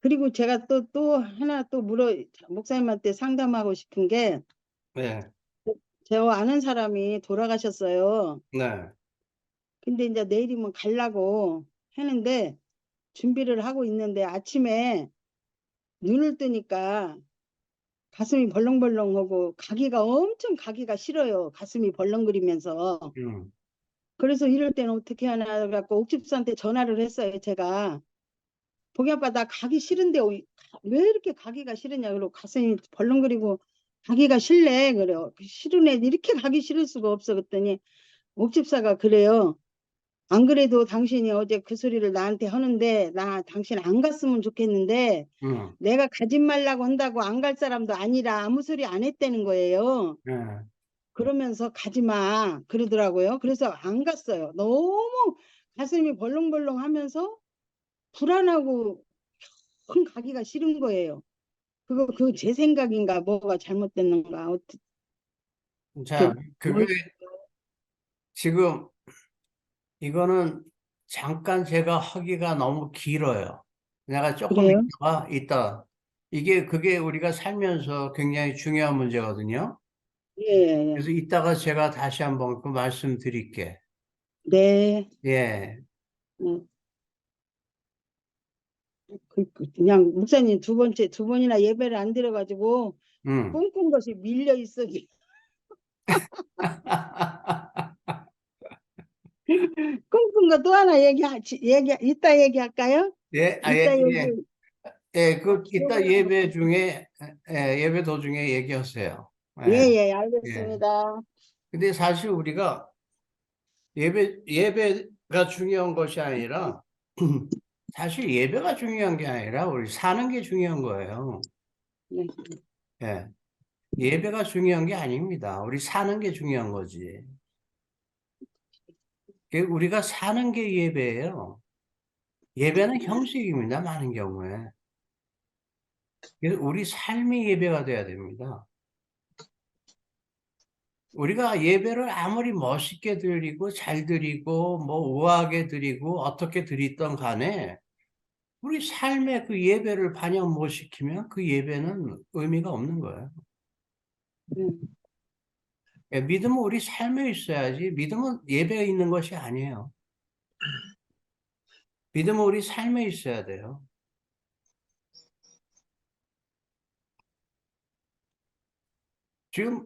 그리고 제가 또 하나 또 목사님한테 상담하고 싶은 게, 네, 저 아는 사람이 돌아가셨어요. 네, 근데 이제 내일이면 가려고 하는데, 준비를 하고 있는데, 아침에 눈을 뜨니까 가슴이 벌렁벌렁하고, 엄청 가기가 싫어요. 가슴이 벌렁거리면서. 음, 그래서 이럴 때는 어떻게 하나 해갖고 옥집사한테 전화를 했어요, 제가. 보기 아빠 나 가기 싫은데 왜 이렇게 가기가 싫으냐. 그러고 가슴이 벌렁거리고 가기가 싫래. 그래요. 싫은 애 이렇게 가기 싫을 수가 없어. 그랬더니 옥집사가 그래요. 안 그래도 당신이 어제 그 소리를 나한테 하는데 나 당신 안 갔으면 좋겠는데 음, 내가 가지 말라고 한다고 안 갈 사람도 아니라 아무 소리 안 했다는 거예요. 네. 그러면서 가지 마 그러더라고요. 그래서 안 갔어요. 너무 가슴이 벌렁벌렁 하면서 불안하고 큰 가기가 싫은 거예요. 그거 제 생각인가 뭐가 잘못됐는가 자, 뭘 그게 지금 이거는 잠깐 제가 하기가 너무 길어요. 내가 조금 그래요? 이따 그게 우리가 살면서 굉장히 중요한 문제거든요. 예, 그래서 이따가 제가 다시 한번 그 말씀 드릴게. 네. 예, 음, 그냥 목사님 두 번이나 예배를 안 드려가지고 음. 꿈꾼 것이 밀려 있어. 꿈꾼 거 또 하나 이따 얘기할까요? 예, 이따 예. 얘기. 예, 그 이따 기억을 하고. 예배 도중에 얘기하세요. 예, 예, 예, 예. 알겠습니다. 근데 사실 우리가 예배가 중요한 것이 아니라 사실 예배가 중요한 게 아니라 우리 사는 게 중요한 거예요. 네. 예. 예배가 중요한 게 아닙니다. 우리 사는 게 중요한 거지. 우리가 사는 게 예배예요. 예배는 형식입니다. 많은 경우에. 그래서 우리 삶이 예배가 돼야 됩니다. 우리가 예배를 아무리 멋있게 드리고 잘 드리고 뭐 우아하게 드리고 어떻게 드리던 간에 우리 삶의 그 예배를 반영 못 시키면 그 예배는 의미가 없는 거예요. 음, 예, 믿음은 우리 삶에 있어야지. 믿음은 예배에 있는 것이 아니에요. 믿음은 우리 삶에 있어야 돼요. 지금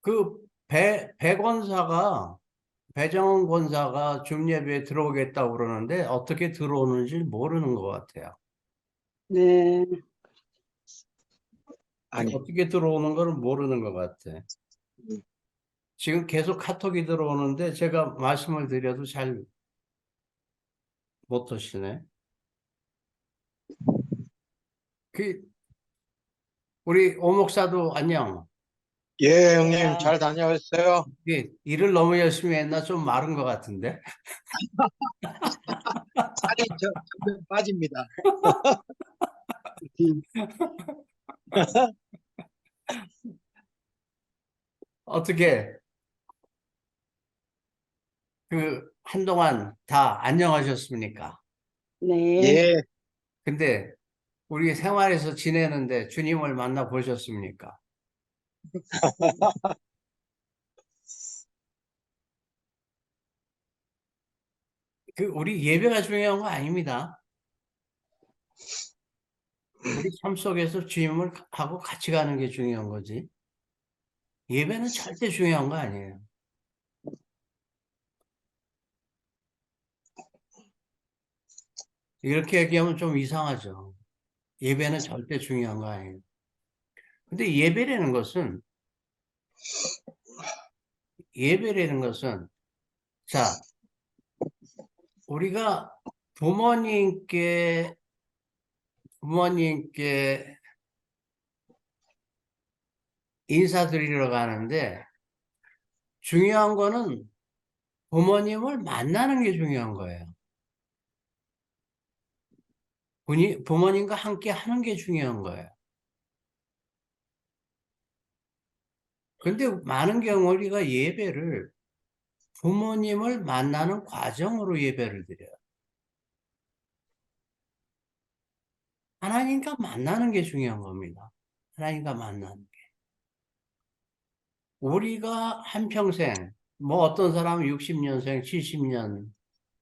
그 배정원 권사가 줌 예배에 들어오겠다고 그러는데 어떻게 들어오는지 모르는 것 같아요. 네. 아니, 어떻게 들어오는 거는 모르는 것 같아. 지금 계속 카톡이 들어오는데 제가 말씀을 드려도 잘 못 하시네. 그 우리 오 목사도 안녕. 예, 형님, 잘 다녀왔어요? 일을 너무 열심히 했나 좀 마른 것 같은데. 살이 점점 빠집니다. 어떻게 한동안 다 안녕하셨습니까? 네. 예, 근데 우리 생활에서 지내는데 주님을 만나 보셨습니까? 우리 예배가 중요한 거 아닙니다. 우리 삶 속에서 주님을 하고 같이 가는 게 중요한 거지. 예배는 절대 중요한 거 아니에요. 이렇게 얘기하면 좀 이상하죠. 예배는 절대 중요한 거 아니에요. 근데 예배라는 것은, 자, 우리가 부모님께, 부모님께 인사드리러 가는데, 중요한 거는 부모님을 만나는 게 중요한 거예요. 부모님과 함께 하는 게 중요한 거예요. 근데 많은 경우 우리가 예배를 부모님을 만나는 과정으로 예배를 드려요. 하나님과 만나는 게 중요한 겁니다. 하나님과 만나는 게. 우리가 한평생, 뭐 어떤 사람은 60년생, 70년,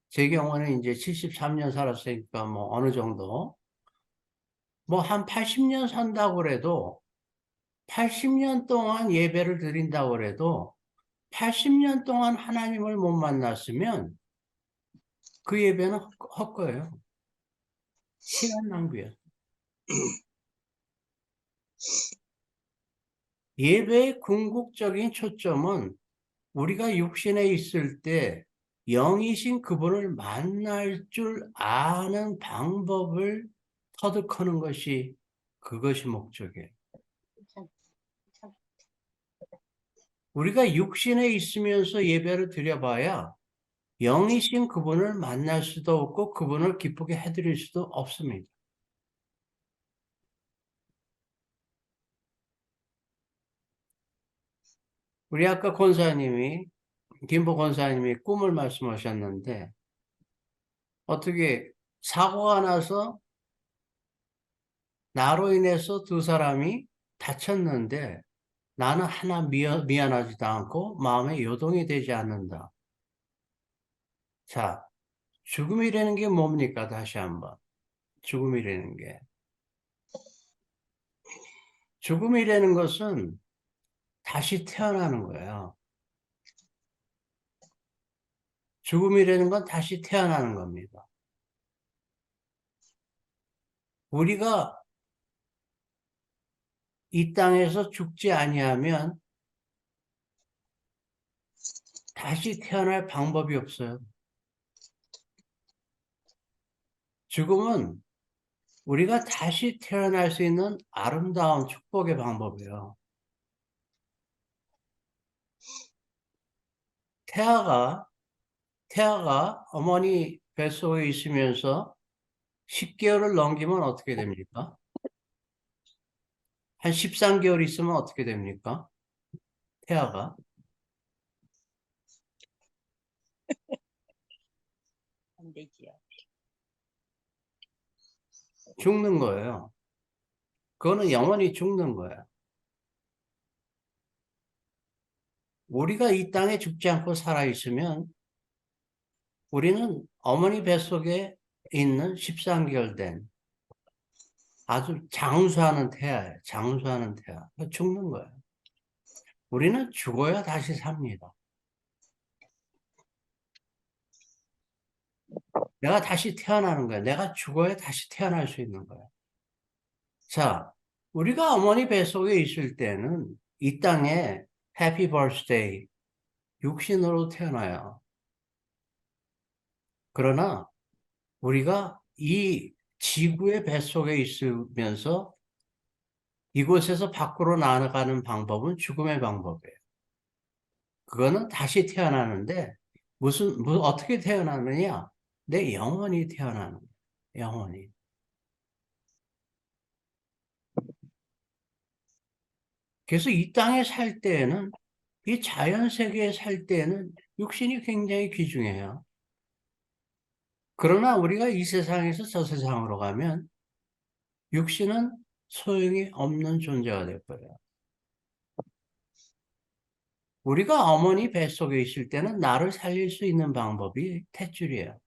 제 경우는 이제 73년 살았으니까 뭐 어느 정도, 뭐 한 80년 산다고 그래도 80년 동안 예배를 드린다고 그래도 80년 동안 하나님을 못 만났으면 그 예배는 헛거예요. 시간 낭비야. 예배의 궁극적인 초점은 우리가 육신에 있을 때 영이신 그분을 만날 줄 아는 방법을 터득하는 것이 그것이 목적이에요. 우리가 육신에 있으면서 예배를 드려봐야 영이신 그분을 만날 수도 없고 그분을 기쁘게 해드릴 수도 없습니다. 우리 아까 권사님이 김보 권사님이 꿈을 말씀하셨는데 어떻게 사고가 나서 나로 인해서 두 사람이 다쳤는데 나는 하나 미안하지도 않고 마음에 요동이 되지 않는다. 자, 죽음이라는 게 뭡니까? 다시 한번. 죽음이라는 게. 죽음이라는 것은 다시 태어나는 거예요. 죽음이라는 건 다시 태어나는 겁니다. 우리가 이 땅에서 죽지 아니하면 다시 태어날 방법이 없어요. 죽음은 우리가 다시 태어날 수 있는 아름다운 축복의 방법이에요. 태아가 어머니 뱃속에 있으면서 10개월을 넘기면 어떻게 됩니까? 한 13개월 있으면 어떻게 됩니까? 태아가 안 되지요. 죽는 거예요. 그거는 영원히 죽는 거예요. 우리가 이 땅에 죽지 않고 살아있으면 우리는 어머니 뱃속에 있는 13개월 된 아주 장수하는 태아예요. 장수하는 태아. 죽는 거예요. 우리는 죽어야 다시 삽니다. 내가 다시 태어나는 거야. 내가 죽어야 다시 태어날 수 있는 거야. 자, 우리가 어머니 뱃속에 있을 때는 이 땅에 해피 버스데이 육신으로 태어나요. 그러나 우리가 이 지구의 뱃속에 있으면서 이곳에서 밖으로 나아가는 방법은 죽음의 방법이에요. 그거는 다시 태어나는데 어떻게 태어나느냐? 내 영혼이 태어나는 거예요. 영혼이. 그래서 이 땅에 살 때에는 이 자연 세계에 살 때에는 육신이 굉장히 귀중해요. 그러나 우리가 이 세상에서 저 세상으로 가면 육신은 소용이 없는 존재가 되어버려요. 우리가 어머니 뱃속에 있을 때는 나를 살릴 수 있는 방법이 탯줄이에요.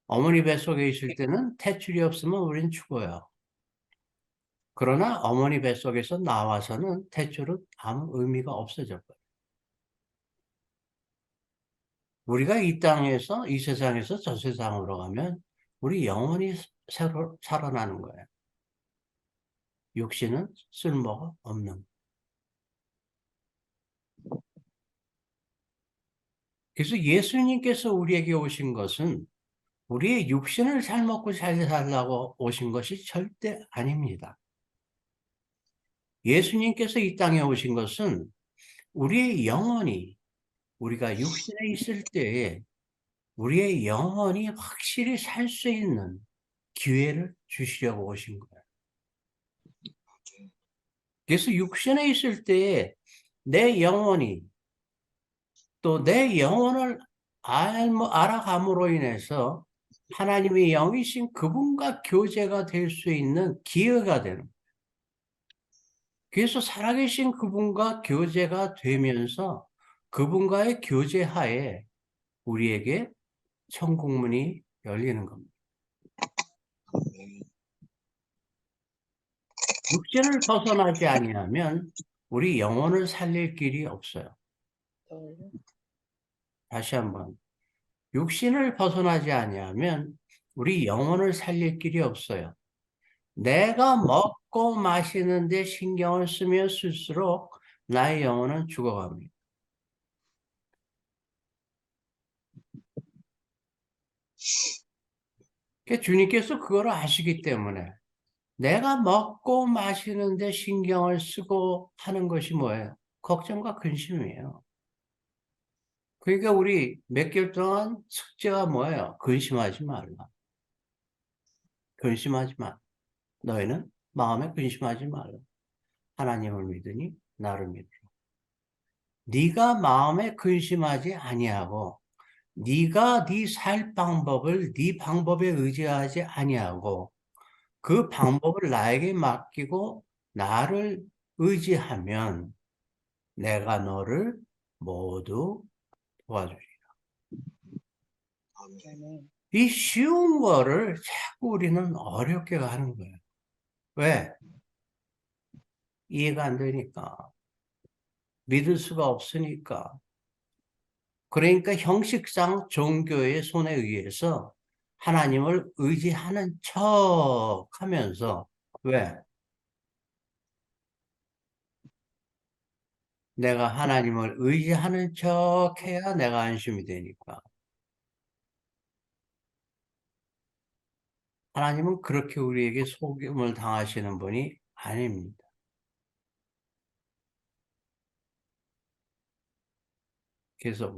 어머니 뱃속에 있을 때는 탯줄이 없으면 우린 죽어요. 그러나 어머니 뱃속에서 나와서는 탯줄은 아무 의미가 없어져 버려요. 우리가 이 땅에서, 이 세상에서 저 세상으로 가면 우리 영혼이 새로 살아나는 거예요. 육신은 쓸모가 없는. 그래서 예수님께서 우리에게 오신 것은 우리의 육신을 잘 먹고 잘 살라고 오신 것이 절대 아닙니다. 예수님께서 이 땅에 오신 것은 우리의 영혼이, 우리가 육신에 있을 때에 우리의 영혼이 확실히 살 수 있는 기회를 주시려고 오신 거예요. 그래서 육신에 있을 때에 내 영혼이 또 내 영혼을 알아감으로 인해서 하나님의 영이신 그분과 교제가 될 수 있는 기회가 되는 거예요. 그래서 살아계신 그분과 교제가 되면서 그분과의 교제하에 우리에게 천국문이 열리는 겁니다. 육신을 벗어나지 아니하면 우리 영혼을 살릴 길이 없어요. 다시 한번. 육신을 벗어나지 아니하면 우리 영혼을 살릴 길이 없어요. 내가 먹고 마시는데 신경을 쓰면 쓸수록 나의 영혼은 죽어갑니다. 주님께서 그걸 아시기 때문에 내가 먹고 마시는데 신경을 쓰고 하는 것이 뭐예요? 걱정과 근심이에요. 그러니까 우리 몇 개월 동안 숙제가 뭐예요? 근심하지 말라. 근심하지 마. 너희는 마음에 근심하지 말라. 하나님을 믿으니 나를 믿으라. 네가 마음에 근심하지 아니하고 네가 네 살 방법을 네 방법에 의지하지 아니하고 그 방법을 나에게 맡기고 나를 의지하면 내가 너를 모두 도와주리라. 이 쉬운 거를 자꾸 우리는 어렵게 가는 거예요. 왜? 이해가 안 되니까. 믿을 수가 없으니까. 그러니까 형식상 종교의 손에 의해서 하나님을 의지하는 척 하면서, 왜? 내가 하나님을 의지하는 척 해야 내가 안심이 되니까. 하나님은 그렇게 우리에게 속임을 당하시는 분이 아닙니다. 그래서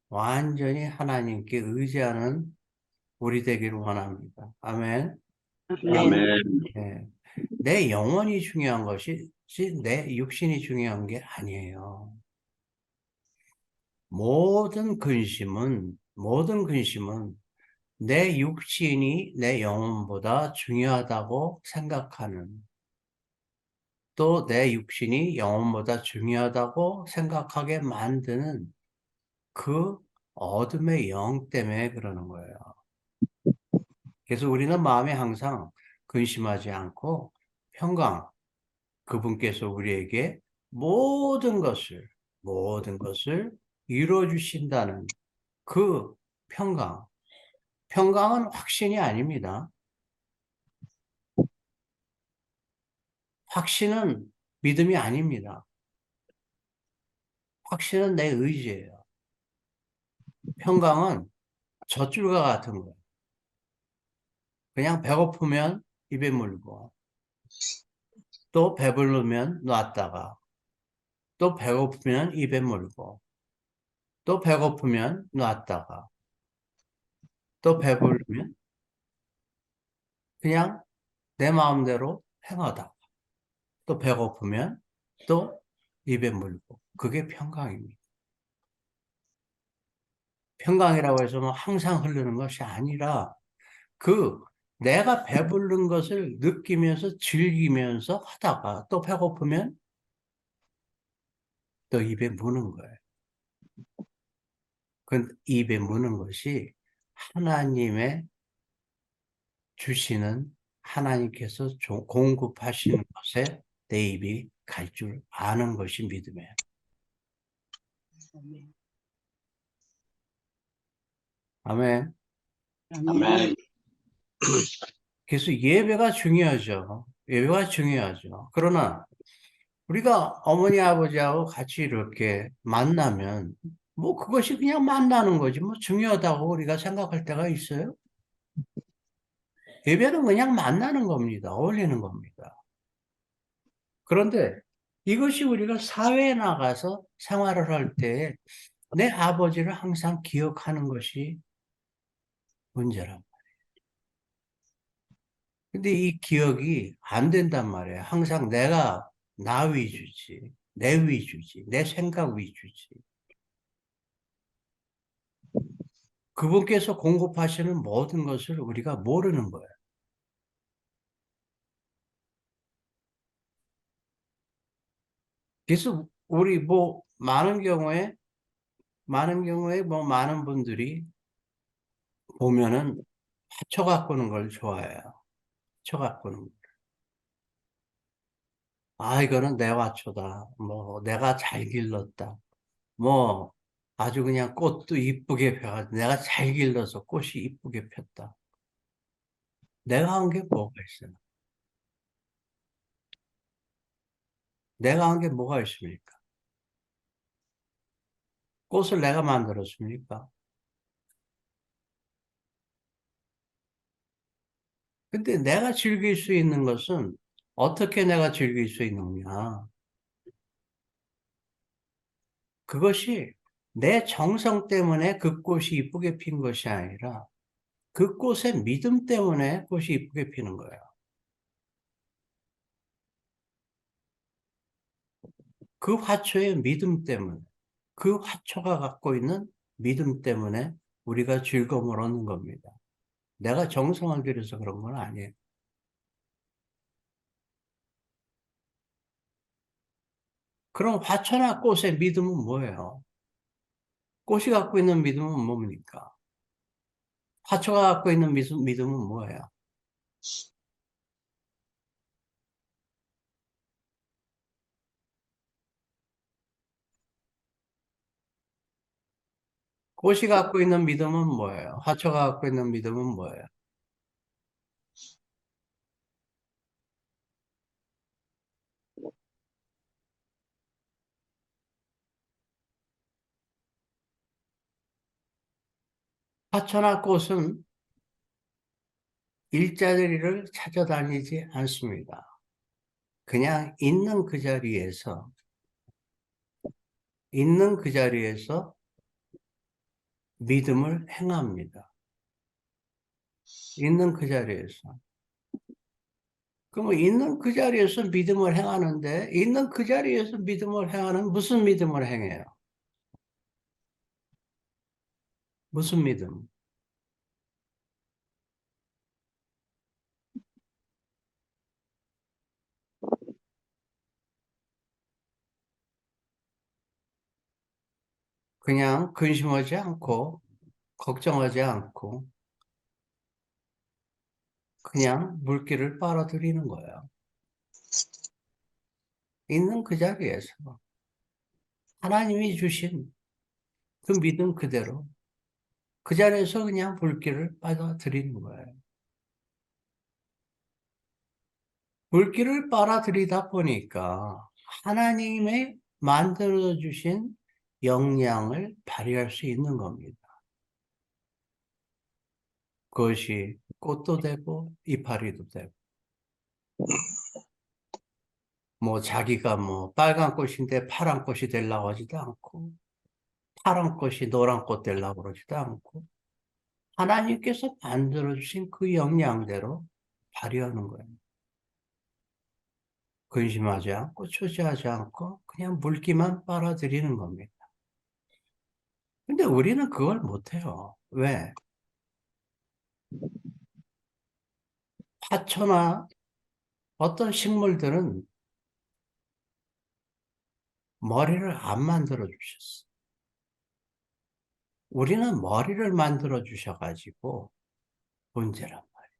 완전히 하나님께 의지하는 우리 되기를 원합니다. 아멘. 아멘. 네. 내 영혼이 중요한 것이 내 육신이 중요한 게 아니에요. 모든 근심은 내 육신이 내 영혼보다 중요하다고 생각하는, 또 내 육신이 영혼보다 중요하다고 생각하게 만드는 그 어둠의 영 때문에 그러는 거예요. 그래서 우리는 마음에 항상 근심하지 않고 평강, 그분께서 우리에게 모든 것을 이루어 주신다는 그 평강. 평강은 확신이 아닙니다. 확신은 믿음이 아닙니다. 확신은 내 의지예요. 평강은 젖줄과 같은 거예요. 그냥 배고프면 입에 물고, 또 배부르면 놨다가, 또 배고프면 입에 물고, 또 배고프면 놨다가, 또 배부르면 그냥 내 마음대로 행하다가, 또 배고프면 또 입에 물고. 그게 평강입니다. 평강이라고 해서 뭐 항상 흐르는 것이 아니라 내가 배부른 것을 느끼면서 즐기면서 하다가 또 배고프면 또 입에 무는 거예요. 그 입에 무는 것이 하나님의 주시는, 하나님께서 공급하시는 것에 내 입이 갈 줄 아는 것이 믿음이에요. 아멘. 아멘. 그래서 예배가 중요하죠. 예배가 중요하죠. 그러나 우리가 어머니 아버지하고 같이 이렇게 만나면 뭐 그것이 그냥 만나는 거지 뭐 중요하다고 우리가 생각할 때가 있어요? 예배는 그냥 만나는 겁니다. 어울리는 겁니다. 그런데 이것이 우리가 사회에 나가서 생활을 할 때 내 아버지를 항상 기억하는 것이 문제란 말이에요. 근데 이 기억이 안 된단 말이에요. 항상 내가 나 위주지, 내 위주지, 내 생각 위주지. 그분께서 공급하시는 모든 것을 우리가 모르는 거예요. 그래서 우리 뭐 많은 경우에 뭐 많은 분들이 보면은 화초 가꾸는 걸 좋아해요. 화초 가꾸는 거. 아, 이거는 내 화초다. 뭐 내가 잘 길렀다. 뭐 아주 그냥 꽃도 이쁘게 펴가지고 내가 잘 길러서 꽃이 이쁘게 폈다. 내가 한 게 뭐가 있어요? 내가 한 게 뭐가 있습니까? 꽃을 내가 만들었습니까? 근데 내가 즐길 수 있는 것은 어떻게 내가 즐길 수 있느냐? 그것이 내 정성 때문에 그 꽃이 이쁘게 핀 것이 아니라 그 꽃의 믿음 때문에 꽃이 이쁘게 피는 거예요. 그 화초의 믿음 때문에, 그 화초가 갖고 있는 믿음 때문에 우리가 즐거움을 얻는 겁니다. 내가 정성을 들여서 그런 건 아니에요. 그럼 화초나 꽃의 믿음은 뭐예요? 꽃이 갖고 있는 믿음은 뭡니까? 화초가 갖고 있는 믿음은 뭐예요? 꽃이 갖고 있는 믿음은 뭐예요? 화초가 갖고 있는 믿음은 뭐예요? 화초나 꽃은 일자리를 찾아다니지 않습니다. 그냥 있는 그 자리에서 믿음을 행합니다. 있는 그 자리에서. 그러면 있는 그 자리에서 믿음을 행하는데, 있는 그 자리에서 믿음을 행하는 무슨 믿음을 행해요? 무슨 믿음? 그냥 근심하지 않고, 걱정하지 않고, 그냥 물길을 빨아들이는 거예요. 있는 그 자리에서. 하나님이 주신 그 믿음 그대로 그 자리에서 그냥 물길을 빨아들이는 거예요. 물길을 빨아들이다 보니까 하나님의 만들어주신 역량을 발휘할 수 있는 겁니다. 그것이 꽃도 되고 이파리도 되고 뭐 자기가 뭐 빨간 꽃인데 파란 꽃이 되려고 하지도 않고 파란 꽃이 노란 꽃 되려고 그러지도 않고 하나님께서 만들어주신 그 역량대로 발휘하는 거예요. 근심하지 않고 초조하지 않고 그냥 물기만 빨아들이는 겁니다. 근데 우리는 그걸 못해요. 왜? 화초나 어떤 식물들은 머리를 안 만들어 주셨어. 우리는 머리를 만들어 주셔가지고 문제란 말이에요.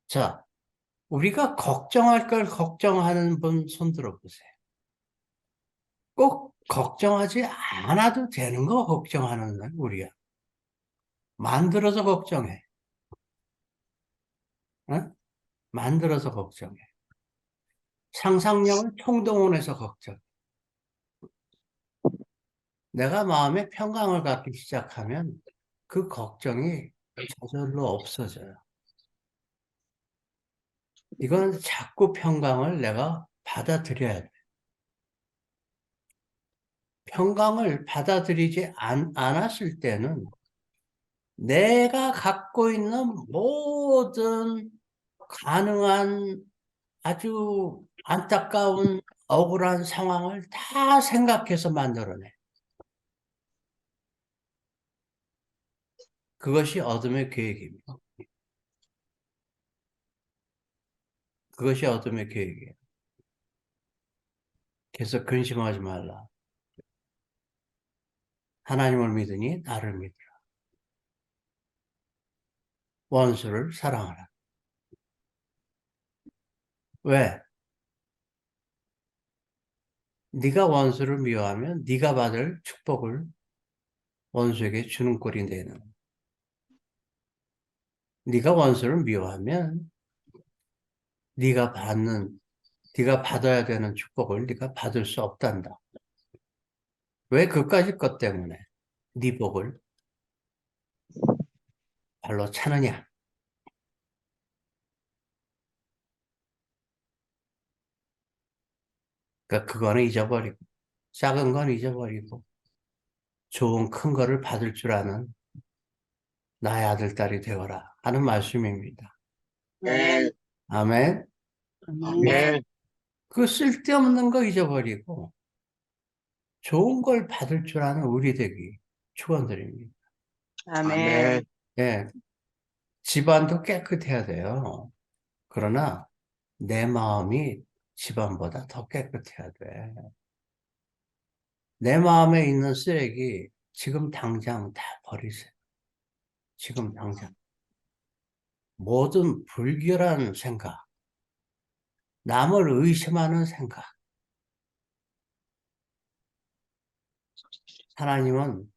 자, 우리가 걱정할 걸 걱정하는 분 손 들어보세요. 꼭 걱정하지 않아도 되는 거 걱정하는 건 우리야. 만들어서 걱정해. 어? 만들어서 걱정해. 상상력을 총동원해서 걱정해. 내가 마음에 평강을 갖기 시작하면 그 걱정이 저절로 없어져요. 이건 자꾸 평강을 내가 받아들여야 돼. 평강을 받아들이지 않았을 때는 내가 갖고 있는 모든 가능한 아주 안타까운 억울한 상황을 다 생각해서 만들어내. 그것이 어둠의 계획입니다. 그것이 어둠의 계획이에요. 그래서 근심하지 말라. 하나님을 믿으니 나를 믿으라. 원수를 사랑하라. 왜? 네가 원수를 미워하면 네가 받을 축복을 원수에게 주는 꼴이 되는. 네가 원수를 미워하면 네가 받아야 되는 축복을 네가 받을 수 없단다. 왜 그까짓 것 때문에 네 복을 발로 차느냐? 그러니까 그거는 잊어버리고 작은 건 잊어버리고 좋은 큰 거를 받을 줄 아는 나의 아들, 딸이 되어라 하는 말씀입니다. 네. 아멘. 아멘. 그 쓸데없는 거 잊어버리고 좋은 걸 받을 줄 아는 우리 되기 축원드립니다. 아멘. 예, 집안도 깨끗해야 돼요. 그러나 내 마음이 집안보다 더 깨끗해야 돼. 내 마음에 있는 쓰레기 지금 당장 다 버리세요. 지금 당장. 모든 불결한 생각, 남을 의심하는 생각. 하나님은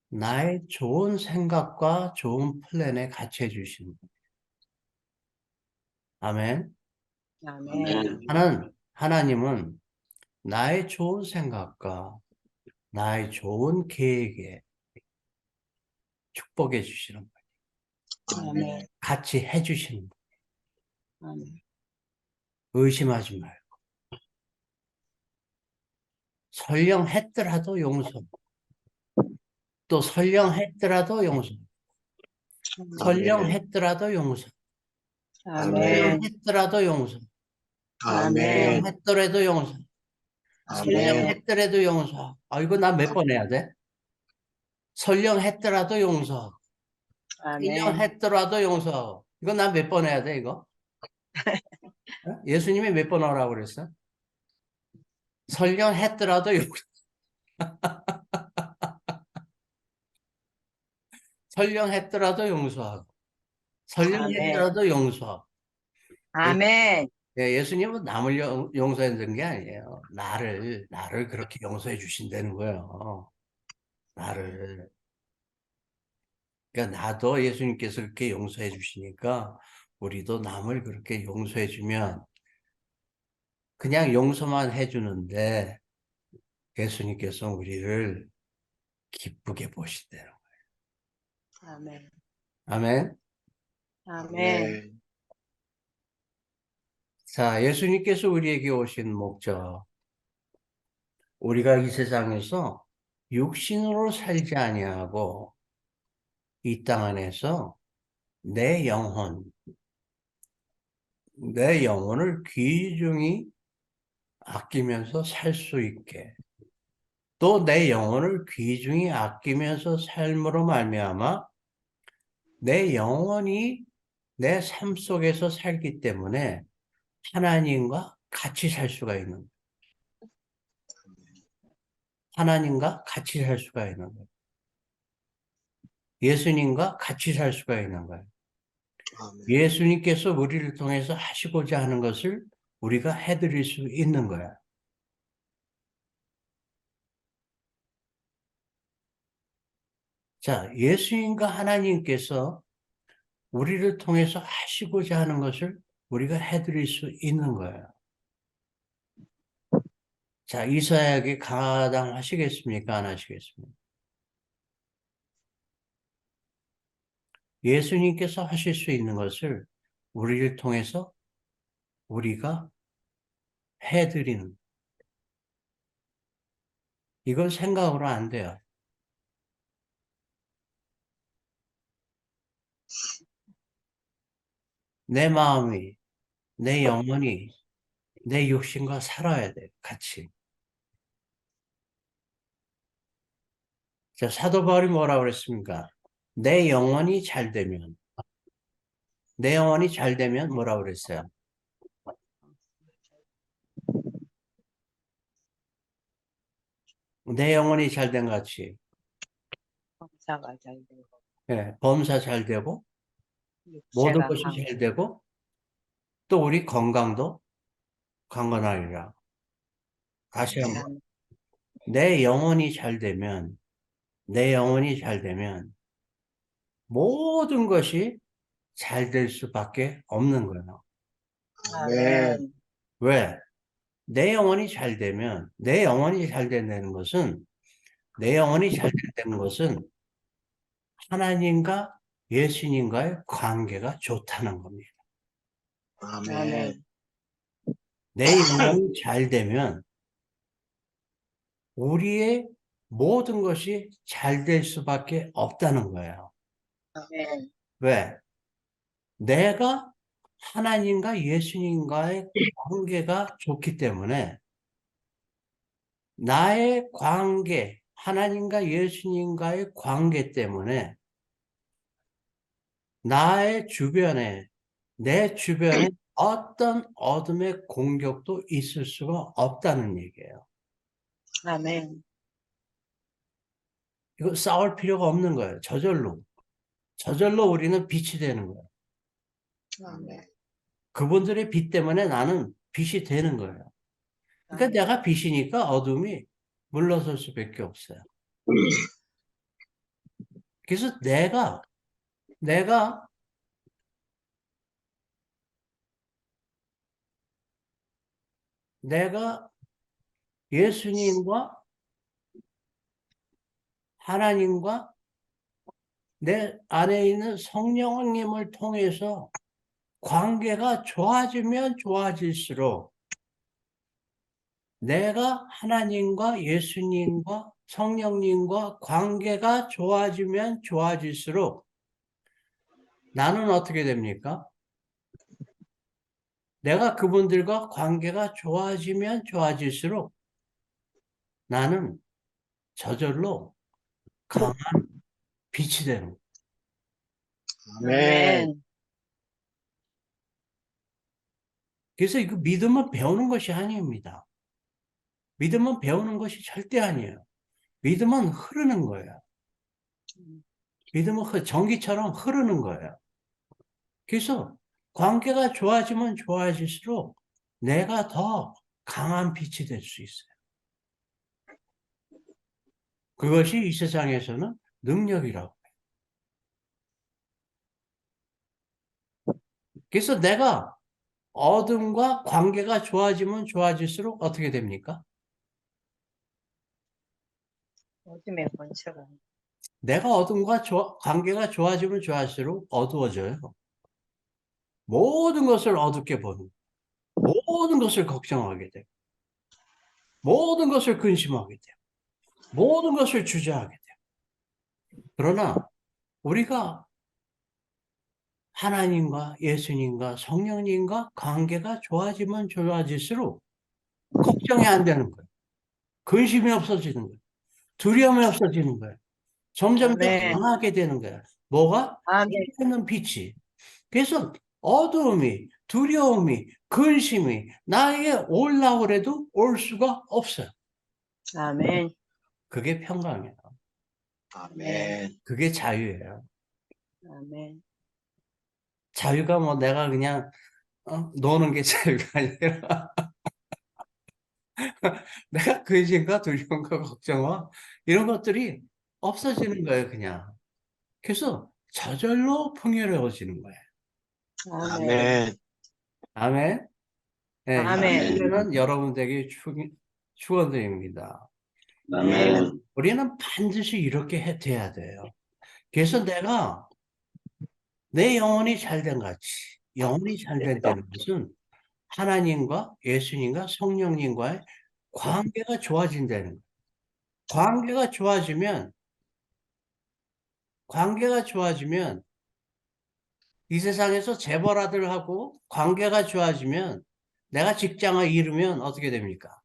나의 좋은 생각과 좋은 플랜에 같이 해주시는 거예요. 아멘. 아멘. 하나님은 나의 좋은 생각과 나의 좋은 계획에 축복해 주시는 거예요. 같이 해주시는 거예요. 의심하지 말고. 설령 했더라도 용서. 또 설령 했더라도 용서. 설령 했더라도 용서. 설령 했더라도 용서. 설령 아멘. 했더라도 용서. 설령 아멘. 했더라도 용서. 아, 이거 나 몇 번 해야 돼? 설령 했더라도 용서. 설령 했더라도 용서. 이거 나 몇 번 해야 돼, 이거? 어? 예수님이 몇 번 하라고 그랬어? 설령 했더라도 용서. 설령 했더라도 용서하고. 설령 했더라도 용서하고. 예수님은 남을 용서해 준 게 아니에요. 나를 그렇게 용서해 주신다는 거예요. 나를. 그러니까 나도 예수님께서 그렇게 용서해 주시니까 우리도 남을 그렇게 용서해 주면 그냥 용서만 해 주는데 예수님께서 우리를 기쁘게 보신다는 거예요. 아멘. 아멘. 자, 예수님께서 우리에게 오신 목적. 우리가 이 세상에서 육신으로 살지 아니하고 이 땅 안에서 내 영혼을 귀중히 아끼면서 살 수 있게 또 내 영혼을 귀중히 아끼면서 삶으로 말미암아 내 영혼이 내 삶 속에서 살기 때문에 하나님과 같이 살 수가 있는 거예요. 하나님과 같이 살 수가 있는 거예요. 예수님과 같이 살 수가 있는 거예요. 아멘. 예수님께서 우리를 통해서 하시고자 하는 것을 우리가 해드릴 수 있는 거야. 자, 예수님과 하나님께서 우리를 통해서 하시고자 하는 것을 우리가 해드릴 수 있는 거예요. 자, 이사야에게 가담하시겠습니까? 안 하시겠습니까? 예수님께서 하실 수 있는 것을 우리를 통해서 우리가 해드리는, 이건 생각으로 안 돼요. 내 마음이, 내 영혼이, 내 육신과 살아야 돼, 같이. 자, 사도 바울이 뭐라고 그랬습니까? 내 영혼이 잘 되면, 내 영혼이 잘 되면 뭐라고 그랬어요? 내 영혼이 잘 된 같이, 범사가 잘 되고 예, 범사 잘 되고, 모든 육체가 것이 강 잘 되고, 또 우리 건강도 강건하리라. 다시 한번. 아멘. 내 영혼이 잘 되면, 내 영혼이 잘 되면, 모든 것이 잘 될 수밖에 없는 거예요. 아멘. 아멘. 왜? 내 영혼이 잘 되면, 내 영혼이 잘 된다는 것은, 내 영혼이 잘 된다는 것은 하나님과 예수님과의 관계가 좋다는 겁니다. 아멘. 아멘. 내 영혼이 잘 되면 우리의 모든 것이 잘 될 수밖에 없다는 거예요. 아멘. 왜? 내가 하나님과 예수님과의 관계가 좋기 때문에 나의 관계, 하나님과 예수님과의 관계 때문에 나의 주변에, 내 주변에 어떤 어둠의 공격도 있을 수가 없다는 얘기예요. 아멘. 이거 싸울 필요가 없는 거예요. 저절로. 저절로 우리는 빛이 되는 거예요. 아멘. 그분들의 빛 때문에 나는 빛이 되는 거예요. 그러니까 내가 빛이니까 어둠이 물러설 수밖에 없어요. 그래서 내가 예수님과 하나님과 내 안에 있는 성령님을 통해서 관계가 좋아지면 좋아질수록 내가 하나님과 예수님과 성령님과 관계가 좋아지면 좋아질수록 나는 어떻게 됩니까? 내가 그분들과 관계가 좋아지면 좋아질수록 나는 저절로 강한 빛이 되는 거예요. 아멘. 아멘. 그래서 이거 믿음은 배우는 것이 아닙니다. 믿음은 배우는 것이 절대 아니에요. 믿음은 흐르는 거예요. 믿음은 전기처럼 흐르는 거예요. 그래서 관계가 좋아지면 좋아질수록 내가 더 강한 빛이 될 수 있어요. 그것이 이 세상에서는 능력이라고 해요. 그래서 내가 어둠과 관계가 좋아지면 좋아질수록 어떻게 됩니까? 어둠의 권세가 내가 어둠과 관계가 좋아지면 좋아질수록 어두워져요. 모든 것을 어둡게 보는, 모든 것을 걱정하게 돼요. 모든 것을 근심하게 돼요. 모든 것을 주저하게 돼요. 그러나 우리가 하나님과 예수님과 성령님과 관계가 좋아지면 좋아질수록 걱정이 안 되는 거예요. 근심이 없어지는 거예요. 두려움이 없어지는 거예요. 점점 더 아멘. 강하게 되는 거예요. 뭐가? 아멘. 있는 빛이. 그래서 어두움이, 두려움이, 근심이 나에게 올라오래도 올 수가 없어요. 아멘. 그게 평강이에요. 아멘. 그게 자유예요. 아멘. 자유가 뭐 내가 그냥 노는 게 자유가 아니라 내가 근심과 두려움과 걱정과 이런 것들이 없어지는 거예요, 그냥. 그래서 저절로 풍요로워지는 거예요. 아멘. 아멘. 아멘. 네, 아멘. 이는 여러분들에게 축원드립니다. 아멘. 우리는 반드시 이렇게 돼야 돼요. 그래서 내가 내 영혼이 잘된 같이, 영혼이 잘된다는 것은 하나님과 예수님과 성령님과의 관계가 좋아진다는 거예요. 관계가 좋아지면 이 세상에서 재벌아들하고 관계가 좋아지면 내가 직장을 잃으면 어떻게 됩니까?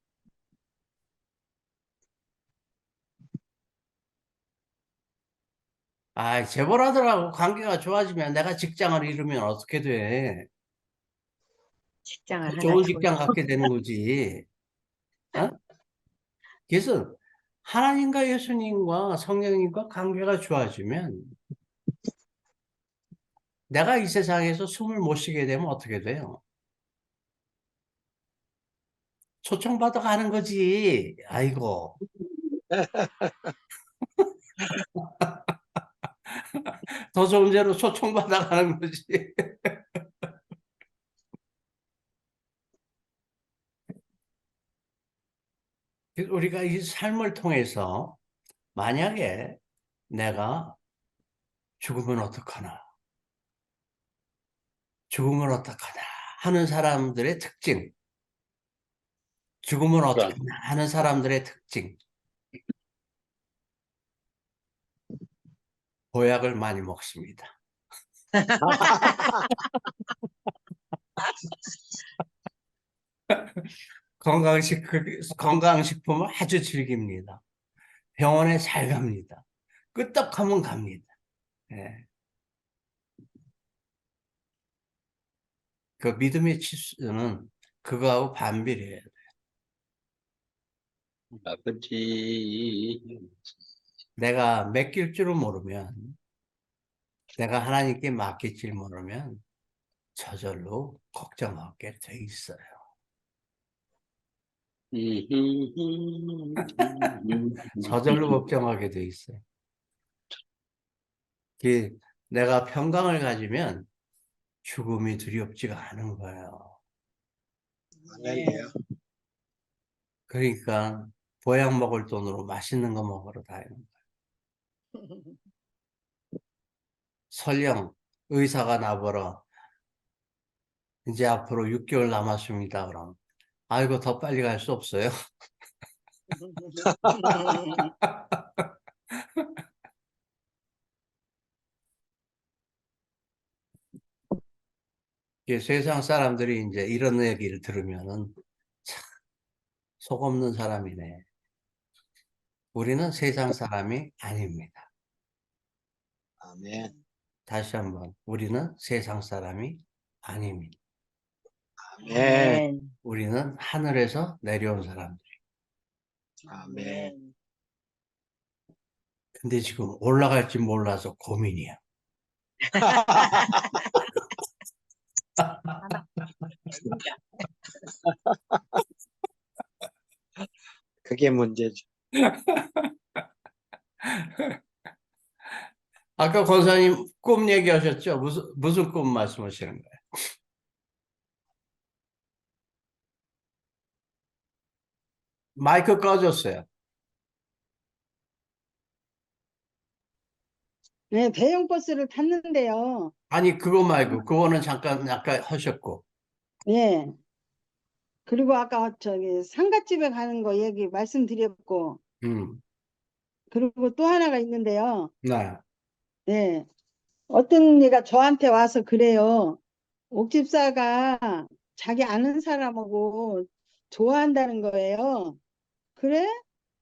아, 재벌하더라고. 관계가 좋아지면 내가 직장을 잃으면 어떻게 돼? 직장을 더 하나 좋은 더. 직장 갖게 되는 거지. 어? 그래서 하나님과 예수님과 성령님과 관계가 좋아지면 내가 이 세상에서 숨을 못 쉬게 되면 어떻게 돼요? 초청받아 가는 거지. 아이고. 더 좋은 데로 초청받아 가는 거지. 우리가 이 삶을 통해서 만약에 내가 죽으면 어떡하나, 죽으면 어떡하나 하는 사람들의 특징, 죽으면 불안. 어떡하나 하는 사람들의 특징, 보약을 많이 먹습니다. 건강식품을 아주 즐깁니다. 병원에 잘 갑니다. 끄떡하면 갑니다. 예. 그 믿음의 치수는 그거하고 반비례해요. 아버지. 내가 맡길 줄을 모르면, 내가 하나님께 맡길 줄 모르면 저절로 걱정하게 돼 있어요. 저절로 걱정하게 돼 있어요. 내가 평강을 가지면 죽음이 두렵지가 않은 거예요. 할렐루야. 그러니까 보약 먹을 돈으로 맛있는 거 먹으러 다니는 거예요. 설령 의사가 나보러 이제 앞으로 6개월 남았습니다. 그럼 아이고 더 빨리 갈 수 없어요. 세상 사람들이 이제 이런 얘기를 들으면은 참, 속 없는 사람이네. 우리는 세상 사람이 아닙니다. 아멘. 다시 한번, 우리는 세상 사람이 아닙니다. 아멘. 아멘. 우리는 하늘에서 내려온 사람들. 아멘. 근데 지금 올라갈지 몰라서 고민이야. 그게 문제죠. 아까 권사님 꿈 얘기하셨죠? 무슨 꿈 말씀하시는 거예요? 마이크 꺼졌어요. 네, 대형 버스를 탔는데요. 아니, 그거 말고, 그거는 잠깐 아까 하셨고. 예. 그리고 아까 저기 상갓집에 가는 거 얘기 말씀드렸고, 음, 그리고 또 하나가 있는데요. 네. 네. 어떤 얘가 저한테 와서 그래요. 옥집사가 자기 아는 사람하고 좋아한다는 거예요. 그래?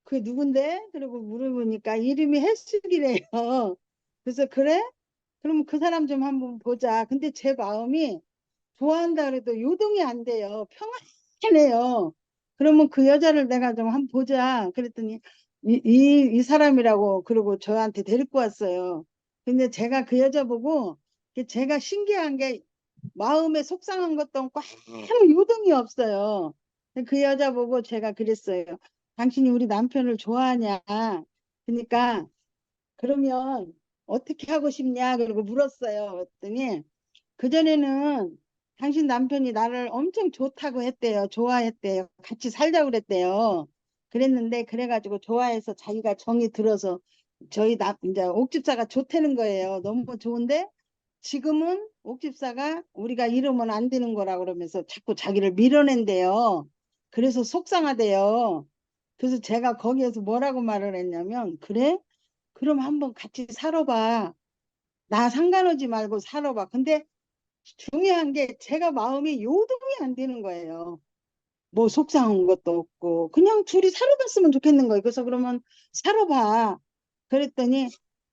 그 누군데? 그리고 물어보니까 이름이 헬쑥이래요. 그래서 그래? 그럼 그 사람 좀 한번 보자. 근데 제 마음이 좋아한다 그래도 요동이 안 돼요. 평안해요. 그러면 그 여자를 내가 좀 한번 보자. 그랬더니 이 사람이라고 그러고 저한테 데리고 왔어요. 근데 제가 그 여자 보고 제가 신기한 게 마음에 속상한 것도 없고 아무 요동이 없어요. 그 여자 보고 제가 그랬어요. 당신이 우리 남편을 좋아하냐? 그러니까 그러면 어떻게 하고 싶냐? 그러고 물었어요. 그랬더니 그전에는 당신 남편이 나를 엄청 좋다고 했대요. 좋아했대요. 같이 살자고 그랬대요. 그랬는데 그래가지고 좋아해서 자기가 정이 들어서 저희 이제 옥집사가 좋다는 거예요. 너무 좋은데 지금은 옥집사가 우리가 이러면 안 되는 거라 그러면서 자꾸 자기를 밀어낸대요. 그래서 속상하대요. 그래서 제가 거기에서 뭐라고 말을 했냐면 그래? 그럼 한번 같이 살아봐. 나 상관하지 말고 살아봐. 근데 중요한 게 제가 마음이 요동이 안 되는 거예요. 뭐 속상한 것도 없고 그냥 둘이 살아봤으면 좋겠는 거예요. 그래서 그러면 살아봐. 그랬더니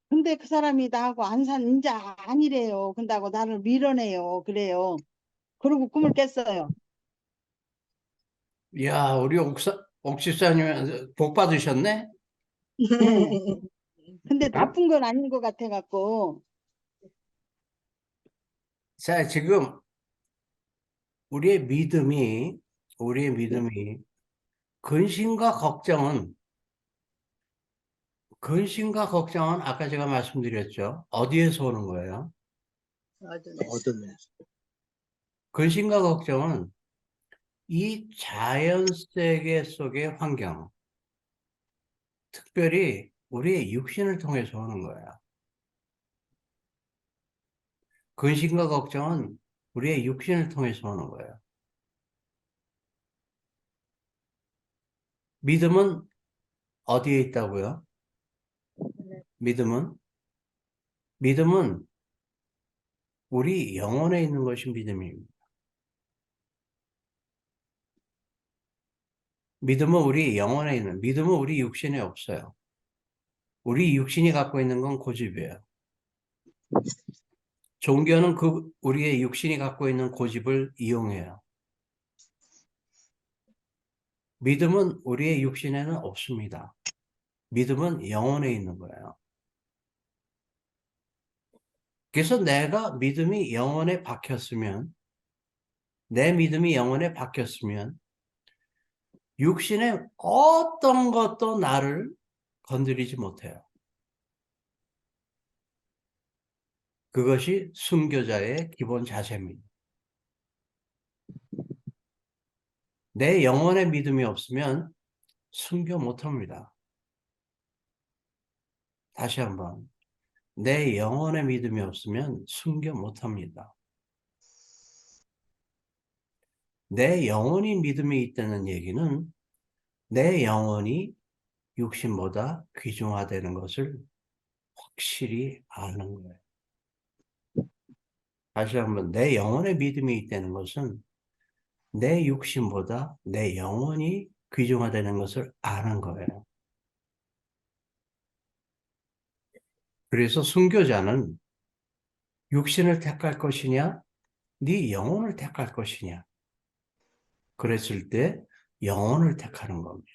근데 그 사람이 나하고 안 산, 인자 아니래요. 근다고 나를 밀어내요. 그래요. 그러고 꿈을 깼어요. 야, 우리 옥집사님 복 받으셨네? 네. 근데 나쁜 건 아닌 것 같아갖고. 자, 지금 우리의 믿음이 근심과 걱정은 아까 제가 말씀드렸죠. 어디에서 오는 거예요? 어둠에 근심과 걱정은 이 자연 세계 속의 환경, 특별히 우리의 육신을 통해서 오는 거예요. 근심과 걱정은 우리의 육신을 통해서 오는 거예요. 믿음은 어디에 있다고요? 믿음은 우리 영혼에 있는 것이 믿음입니다. 믿음은 우리 육신에 없어요. 우리 육신이 갖고 있는 건 고집이에요. 종교는 우리의 육신이 갖고 있는 고집을 이용해요. 믿음은 우리의 육신에는 없습니다. 믿음은 영혼에 있는 거예요. 그래서 내 믿음이 영혼에 박혔으면 육신의 어떤 것도 나를 건드리지 못해요. 그것이 순교자의 기본 자세입니다. 내 영혼의 믿음이 없으면 순교 못합니다. 다시 한번. 내 영혼의 믿음이 없으면 순교 못합니다. 내 영혼이 믿음이 있다는 얘기는 내 영혼이 육신보다 귀중하다는 것을 확실히 아는 거예요. 다시 한번, 내 영혼의 믿음이 있다는 것은 내 육신보다 내 영혼이 귀중하다는 것을 아는 거예요. 그래서 순교자는 육신을 택할 것이냐, 네 영혼을 택할 것이냐. 그랬을 때 영혼을 택하는 겁니다.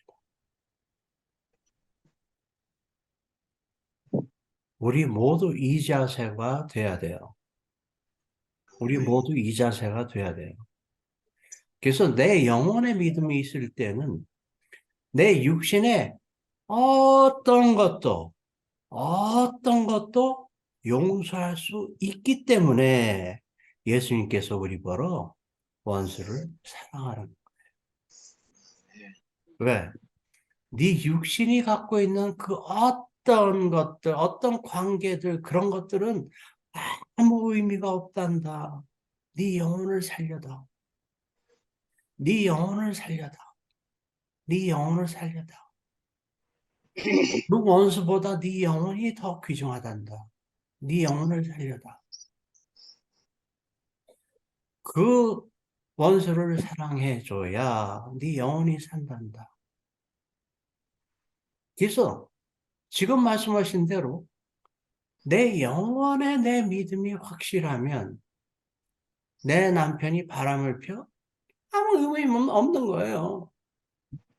우리 모두 이 자세가 돼야 돼요. 우리 모두 이 자세가 돼야 돼요. 그래서 내 영혼의 믿음이 있을 때는 내 육신에 어떤 것도 용서할 수 있기 때문에 예수님께서 우리 보러 원수를 사랑하는 거예요. 왜? 네 육신이 갖고 있는 그 어떤 것들, 어떤 관계들, 그런 것들은 아무 의미가 없단다. 네 영혼을 살려다. 네 영혼을 살려다. 네 영혼을 살려다. 그 원수보다 네 영혼이 더 귀중하단다. 네 영혼을 살려다. 그 원수를 사랑해줘야 네 영혼이 산단다. 그래서 지금 말씀하신 대로 내 영혼에 내 믿음이 확실하면 내 남편이 바람을 펴? 아무 의미 없는 거예요.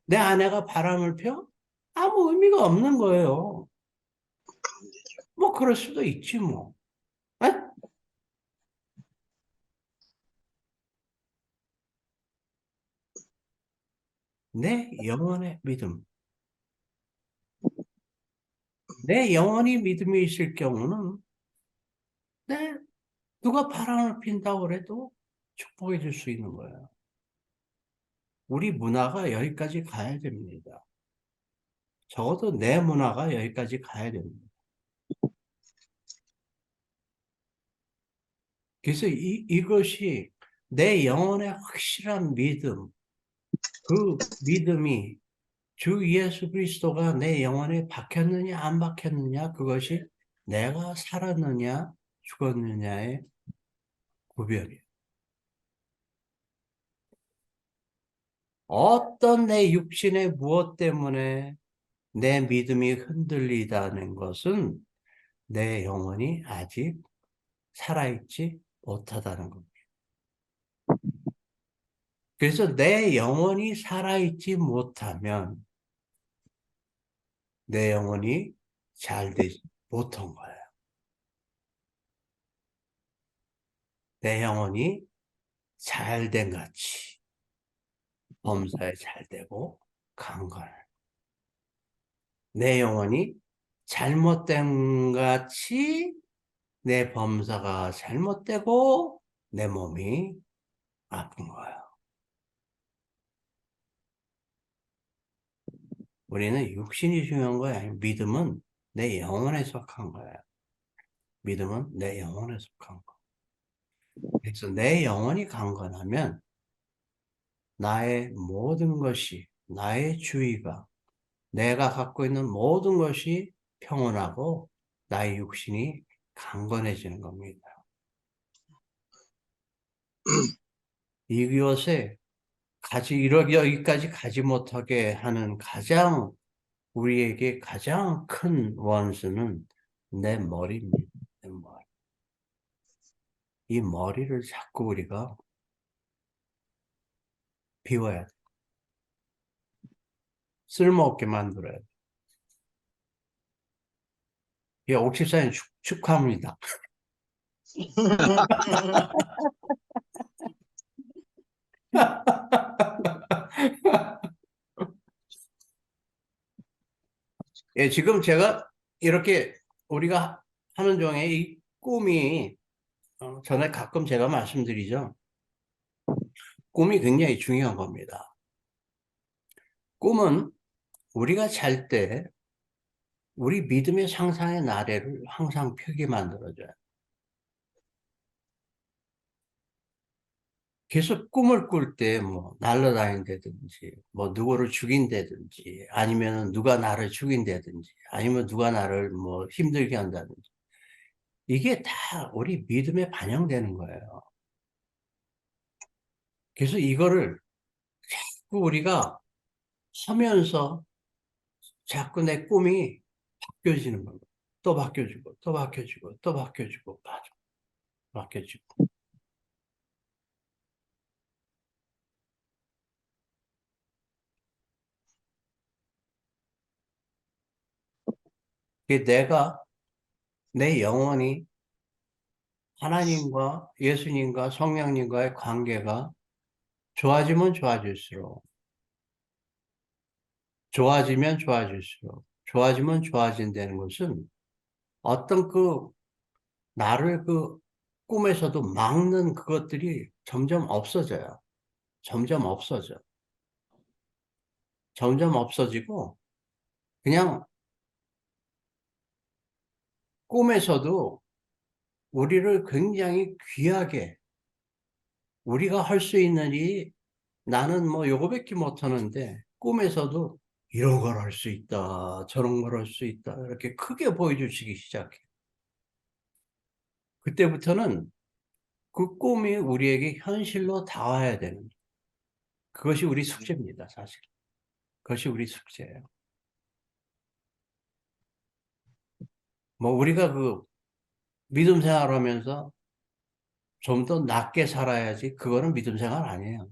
내 아내가 바람을 펴? 아무 의미가 없는 거예요. 뭐 그럴 수도 있지 뭐. 에? 내 영혼의 믿음. 내 영혼이 믿음이 있을 경우는 누가 바람을 핀다고 그래도 축복해 줄 수 있는 거예요. 우리 문화가 여기까지 가야 됩니다. 적어도 내 문화가 여기까지 가야 됩니다. 그래서 이것이 내 영혼의 확실한 믿음, 그 믿음이 주 예수 그리스도가 내 영혼에 박혔느냐 안 박혔느냐, 그것이 내가 살았느냐 죽었느냐의 구별이에요. 어떤 내 육신의 무엇 때문에 내 믿음이 흔들리다는 것은 내 영혼이 아직 살아있지 못하다는 겁니다. 그래서 내 영혼이 살아있지 못하면 내 영혼이 잘 되지 못한 거예요. 내 영혼이 잘된 같이 범사에 잘되고 강건해. 내 영혼이 잘못된 같이 내 범사가 잘못되고 내 몸이 아픈 거예요. 우리는 육신이 중요한 거야. 믿음은 내 영혼에 속한 거야. 믿음은 내 영혼에 속한 거. 그래서 내 영혼이 강건하면 나의 모든 것이, 나의 주의가, 내가 갖고 있는 모든 것이 평온하고 나의 육신이 강건해지는 겁니다. 이것에 여기까지 가지 못하게 하는 우리에게 가장 큰 원수는 내 머리입니다. 내 머리. 이 머리를 자꾸 우리가 비워야 돼. 쓸모없게 만들어야 돼. 예, 옥집사님 축하합니다. 예, 지금 제가 이렇게 우리가 하는 중에 이 꿈이 전에 가끔 제가 말씀드리죠. 꿈이 굉장히 중요한 겁니다. 꿈은 우리가 잘 때 우리 믿음의 상상의 나래를 항상 펴게 만들어줘요. 계속 꿈을 꿀 때 뭐 날아다닌다든지 뭐 누구를 죽인다든지 아니면 누가 나를 죽인다든지 아니면 누가 나를 뭐 힘들게 한다든지 이게 다 우리 믿음에 반영되는 거예요. 그래서 이거를 자꾸 우리가 하면서 자꾸 내 꿈이 바뀌어지는 거예요. 또 바뀌어지고 또 바뀌어지고 또 바뀌어지고 바뀌어지고 내 영혼이 하나님과 예수님과 성령님과의 관계가 좋아지면 좋아질수록 좋아지면 좋아진다는 것은 어떤 나를 꿈에서도 막는 그것들이 점점 없어져요. 점점 없어져. 점점 없어지고 그냥 꿈에서도 우리를 굉장히 귀하게 우리가 할 수 있는 일이 나는 뭐 요거밖에 못하는데 꿈에서도 이런 걸 할 수 있다 저런 걸 할 수 있다 이렇게 크게 보여주시기 시작해. 그때부터는 그 꿈이 우리에게 현실로 닿아야 되는 그것이 우리 숙제입니다. 사실 그것이 우리 숙제예요. 뭐 우리가 믿음 생활하면서 좀 더 낫게 살아야지 그거는 믿음 생활 아니에요.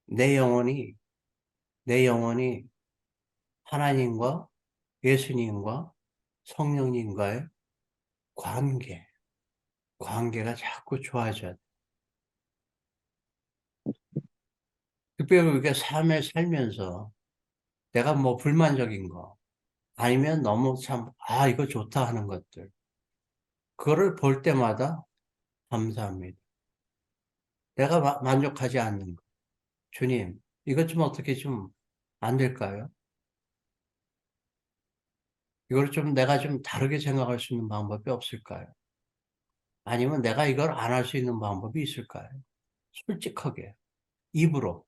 내 영혼이 하나님과 예수님과 성령님과의 관계가 자꾸 좋아져야 돼. 특별히 우리가 삶을 살면서 내가 뭐 불만적인 거 아니면 너무 이거 좋다 하는 것들 그거를 볼 때마다 감사합니다. 내가 만족하지 않는 거. 주님, 이것 좀 어떻게 좀 안 될까요? 이걸 좀 내가 좀 다르게 생각할 수 있는 방법이 없을까요? 아니면 내가 이걸 안 할 수 있는 방법이 있을까요? 솔직하게 입으로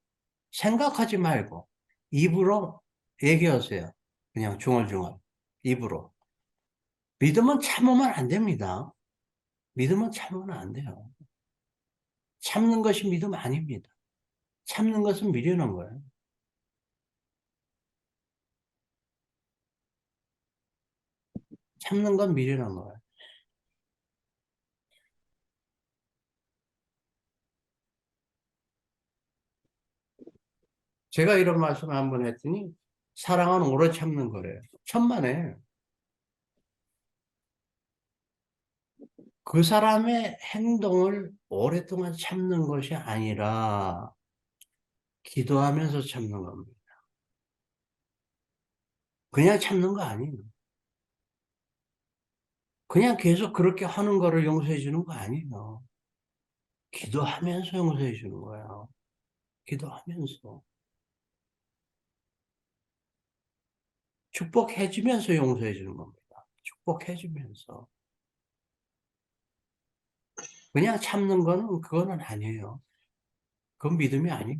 생각하지 말고 입으로 얘기하세요. 그냥 중얼중얼 입으로. 믿음은 참으면 안 됩니다. 믿음은 참으면 안 돼요. 참는 것이 믿음 아닙니다. 참는 것은 미련한 거예요. 참는 건 미련한 거야. 제가 이런 말씀을 한번 했더니 사랑은 오래 참는 거래요. 천만에. 그 사람의 행동을 오랫동안 참는 것이 아니라 기도하면서 참는 겁니다. 그냥 참는 거 아니에요. 그냥 계속 그렇게 하는 거를 용서해 주는 거 아니에요. 기도하면서 용서해 주는 거야. 기도하면서. 축복해 주면서 용서해 주는 겁니다. 축복해 주면서. 그냥 참는 거는 그거는 아니에요. 그건 믿음이 아니에요.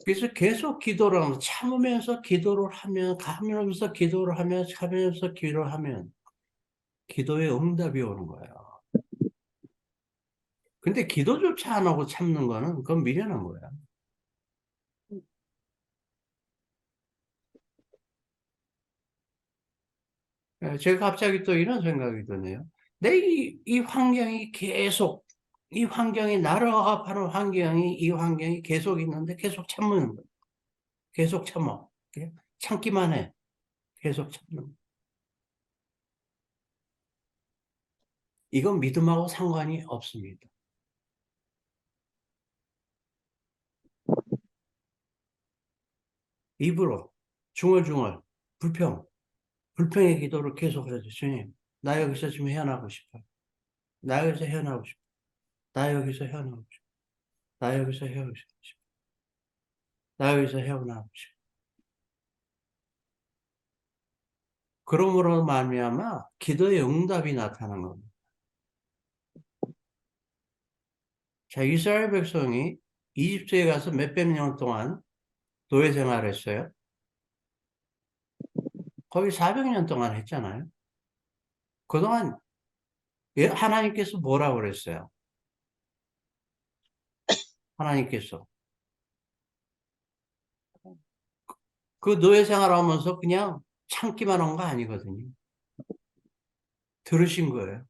그래서 계속 기도를 하면서 참으면서 기도를 하면 가면서 기도를 하면 참으면서 기도를 하면 기도의 응답이 오는 거예요. 근데 기도조차 안 하고 참는 거는 그건 미련한 거야. 제가 갑자기 또 이런 생각이 드네요. 이 환경이 계속, 이 환경이 나를 억압하는 환경이, 이 환경이 계속 있는데 계속 참는 거예요. 계속 참아. 참기만 해. 계속 참는 거예요. 이건 믿음하고 상관이 없습니다. 입으로 중얼중얼 불평의 기도를 계속해서 주님, 나 여기서 좀 헤어나고 싶어. 나 여기서 헤어나고 싶어. 나 여기서 헤어나고 싶어. 나 여기서 헤어나고 싶어. 나 여기서 헤어나고 싶어. 그러므로 말미암아 기도의 응답이 나타난 겁니다. 자, 이스라엘 백성이 이집트에 가서 몇백 년 동안 노예 생활했어요. 거의 400년 동안 했잖아요. 그동안 하나님께서 뭐라고 그랬어요? 하나님께서 그 노예 생활하면서 그냥 참기만 한 거 아니거든요. 들으신 거예요.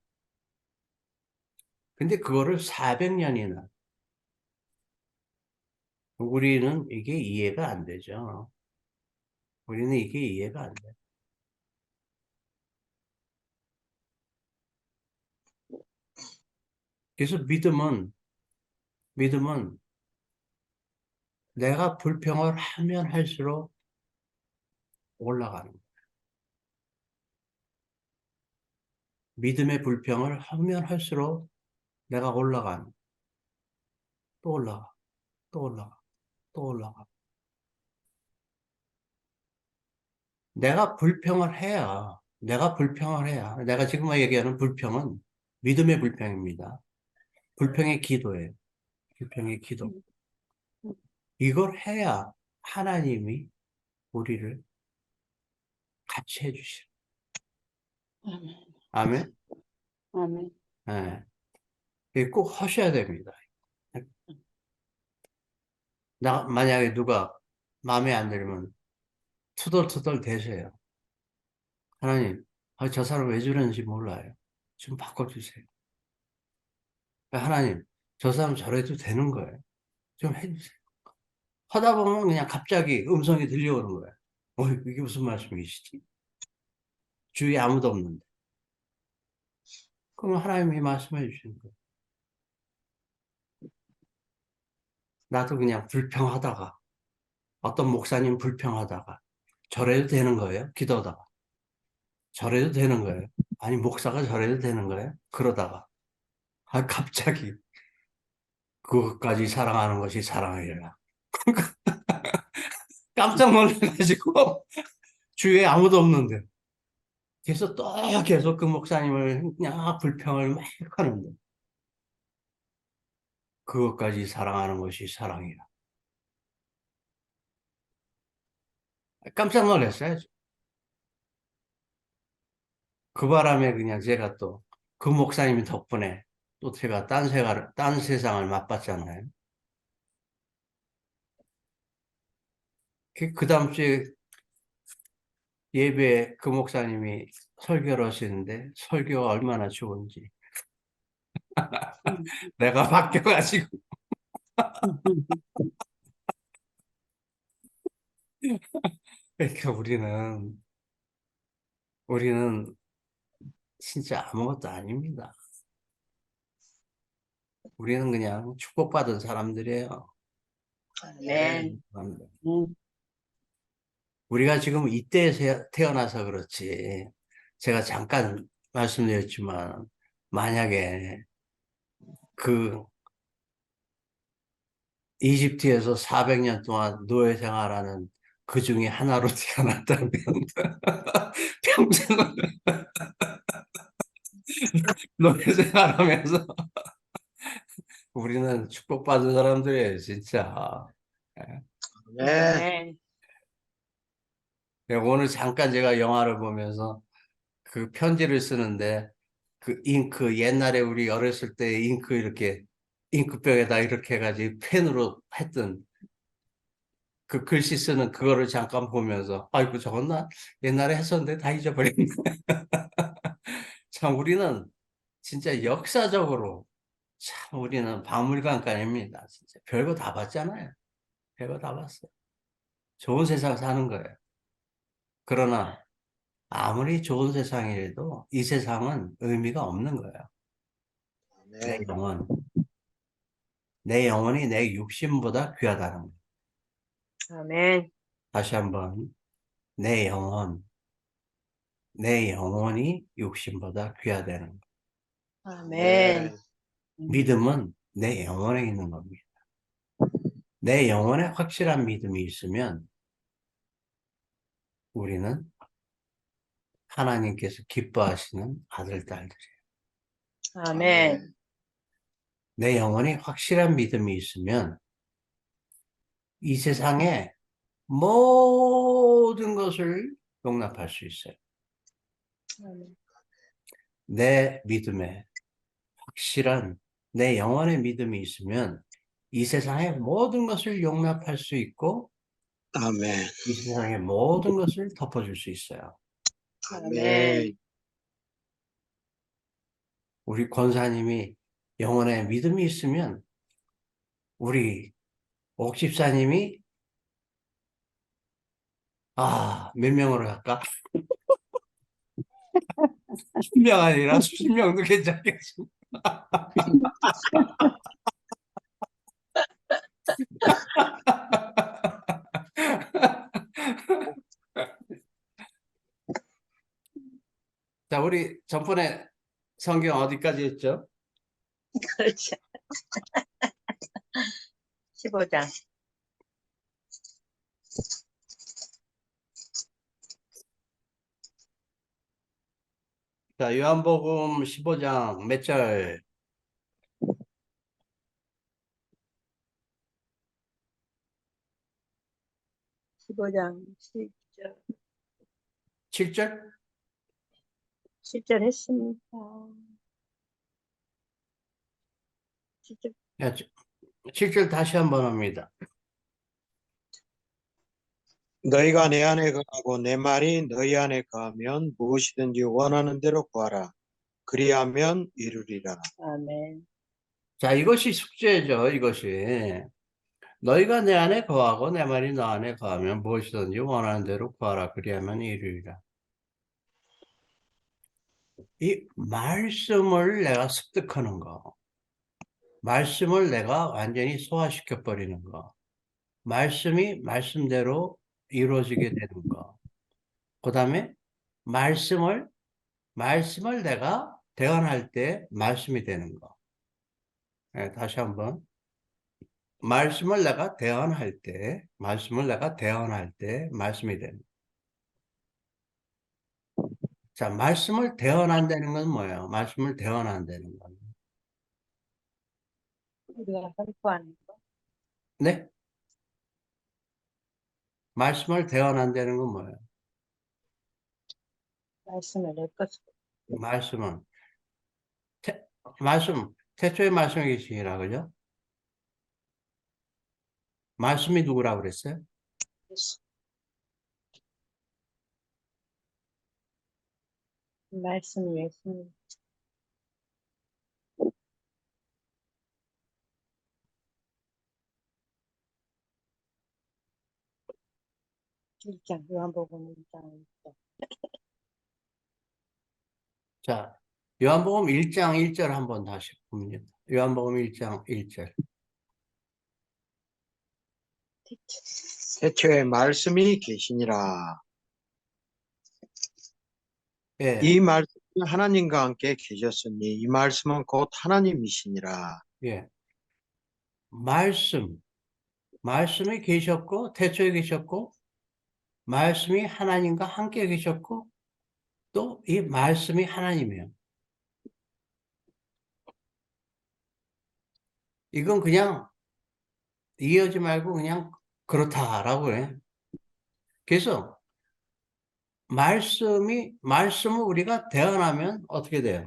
근데 그거를 400년이나 우리는 이게 이해가 안 되죠. 우리는 이게 이해가 안 돼. 그래서 믿음은 내가 불평을 하면 할수록 올라가는 거예요. 믿음의 불평을 하면 할수록 내가 올라가는 거예요. 또 올라가, 또 올라가, 또 올라가. 내가 지금 얘기하는 불평은 믿음의 불평입니다. 불평의 기도예요. 불평의 기도. 이걸 해야 하나님이 우리를 같이 해주시죠. 아멘? 아멘. 네. 이거 꼭 하셔야 됩니다. 만약에 누가 마음에 안 들면 투덜투덜 대세요. 하나님, 저 사람 왜 저러는지 몰라요. 좀 바꿔주세요. 하나님, 저 사람 저래도 되는 거예요. 좀 해주세요. 하다 보면 그냥 갑자기 음성이 들려오는 거예요. 이게 무슨 말씀이시지? 주위에 아무도 없는데. 그럼 하나님이 말씀해 주시는 거예요. 나도 그냥 불평하다가, 어떤 목사님 불평하다가, 저래도 되는 거예요? 기도하다가. 저래도 되는 거예요? 아니, 목사가 저래도 되는 거예요? 그러다가. 갑자기, 그것까지 사랑하는 것이 사랑이라. 깜짝 놀라가지고, 주위에 아무도 없는데. 그래서 또 계속 그 목사님을 그냥 불평을 막 하는데. 그것까지 사랑하는 것이 사랑이라. 깜짝 놀랐어요. 그 바람에 그냥 제가 또 그 목사님 덕분에 또 제가 딴 세상을 맛봤잖아요. 그 다음 주에 예배 그 목사님이 설교를 하시는데 설교가 얼마나 좋은지 음, 내가 바뀌어가지고 그러니까 우리는 진짜 아무것도 아닙니다. 우리는 그냥 축복받은 사람들이에요. 아멘. 음, 우리가 지금 이때에 태어나서 그렇지. 제가 잠깐 말씀드렸지만 만약에 그 이집트에서 400년 동안 노예 생활하는 그 중에 하나로 태어났다면 평생을 노예 생활하면서 우리는 축복받은 사람들이에요, 진짜. 네. 아멘. 오늘 잠깐 제가 영화를 보면서 그 편지를 쓰는데 그 잉크 옛날에 우리 어렸을 때 잉크 이렇게 잉크병에다 이렇게 해가지고 펜으로 했던 그 글씨 쓰는 그거를 잠깐 보면서 아이고 저건 나 옛날에 했었는데 다 잊어버렸네. 참 우리는 진짜 역사적으로 참 우리는 박물관감입니다. 진짜 별거 다 봤잖아요. 별거 다 봤어요. 좋은 세상 사는 거예요. 그러나 아무리 좋은 세상이라도 이 세상은 의미가 없는 거예요. 내 네. 영혼, 내 영혼이 내 육신보다 귀하다는 거예요. 아멘. 다시 한번 내 영혼, 내 영혼이 육신보다 귀하다는 거예요. 아멘. 믿음은 내 영혼에 있는 겁니다. 내 영혼에 확실한 믿음이 있으면 우리는 하나님께서 기뻐하시는 아들, 딸들이에요. 아멘. 내 영혼에 확실한 믿음이 있으면 이 세상에 모든 것을 용납할 수 있어요. 아멘. 내 믿음에 확실한 내 영혼의 믿음이 있으면 이 세상의 모든 것을 용납할 수 있고 아멘. 이 세상의 모든 것을 덮어줄 수 있어요. 아멘. 우리 권사님이 영혼에 믿음이 있으면 우리 옥집사님이 몇 명으로 할까? 10명 아니라 수십 명도 괜찮겠지. 자, 우리 전번에 성경 어디까지 했죠? 그렇죠. 15장. 자, 요한복음 15장 몇 절? 15장 10절. 7절? 10절 했습니다. 10절. 7절 다시 한번 합니다. 너희가 내 안에 거하고 내 말이 너희 안에 거하면 무엇이든지 원하는 대로 구하라. 그리하면 이루리라. 아멘. 자, 이것이 숙제죠, 이것이. 너희가 내 안에 거하고 내 말이 너 안에 거하면 무엇이든지 원하는 대로 구하라. 그리하면 이루리라. 이 말씀을 내가 습득하는 거. 말씀을 내가 완전히 소화시켜 버리는 거. 말씀이 말씀대로 이루어지게 되는 거. 그 다음에 말씀을 내가 대언할 때 말씀이 되는 거. 네, 다시 한번. 말씀을 내가 대언할 때 말씀이 되는 거. 자, 말씀을 대언한다는 건 뭐예요? 말씀을 대언한다는 건. 우리가 선포하는 거. 네? 말씀을 대언한다는 건 뭐예요? 말씀을 낼 것을. 말씀은 말씀 태초에 말씀이 계시니라 그죠? 말씀이 누구라고 그랬어요? 예수. 말씀이 예수님. 일장 요한복음 1장 1절. 자, 요한복음 1장 1절 한번 다시 봅니다. 요한복음 1장 1절. 태초에 말씀이 계시니라. 예, 이 말씀이 하나님과 함께 계셨으니 이 말씀은 곧 하나님이시니라. 예. 말씀이 계셨고, 태초에 계셨고, 말씀이 하나님과 함께 계셨고, 또 이 말씀이 하나님이에요. 이건 그냥 이해하지 말고 그냥 그렇다라고 해. 그래서 말씀을 우리가 대언하면 어떻게 돼요?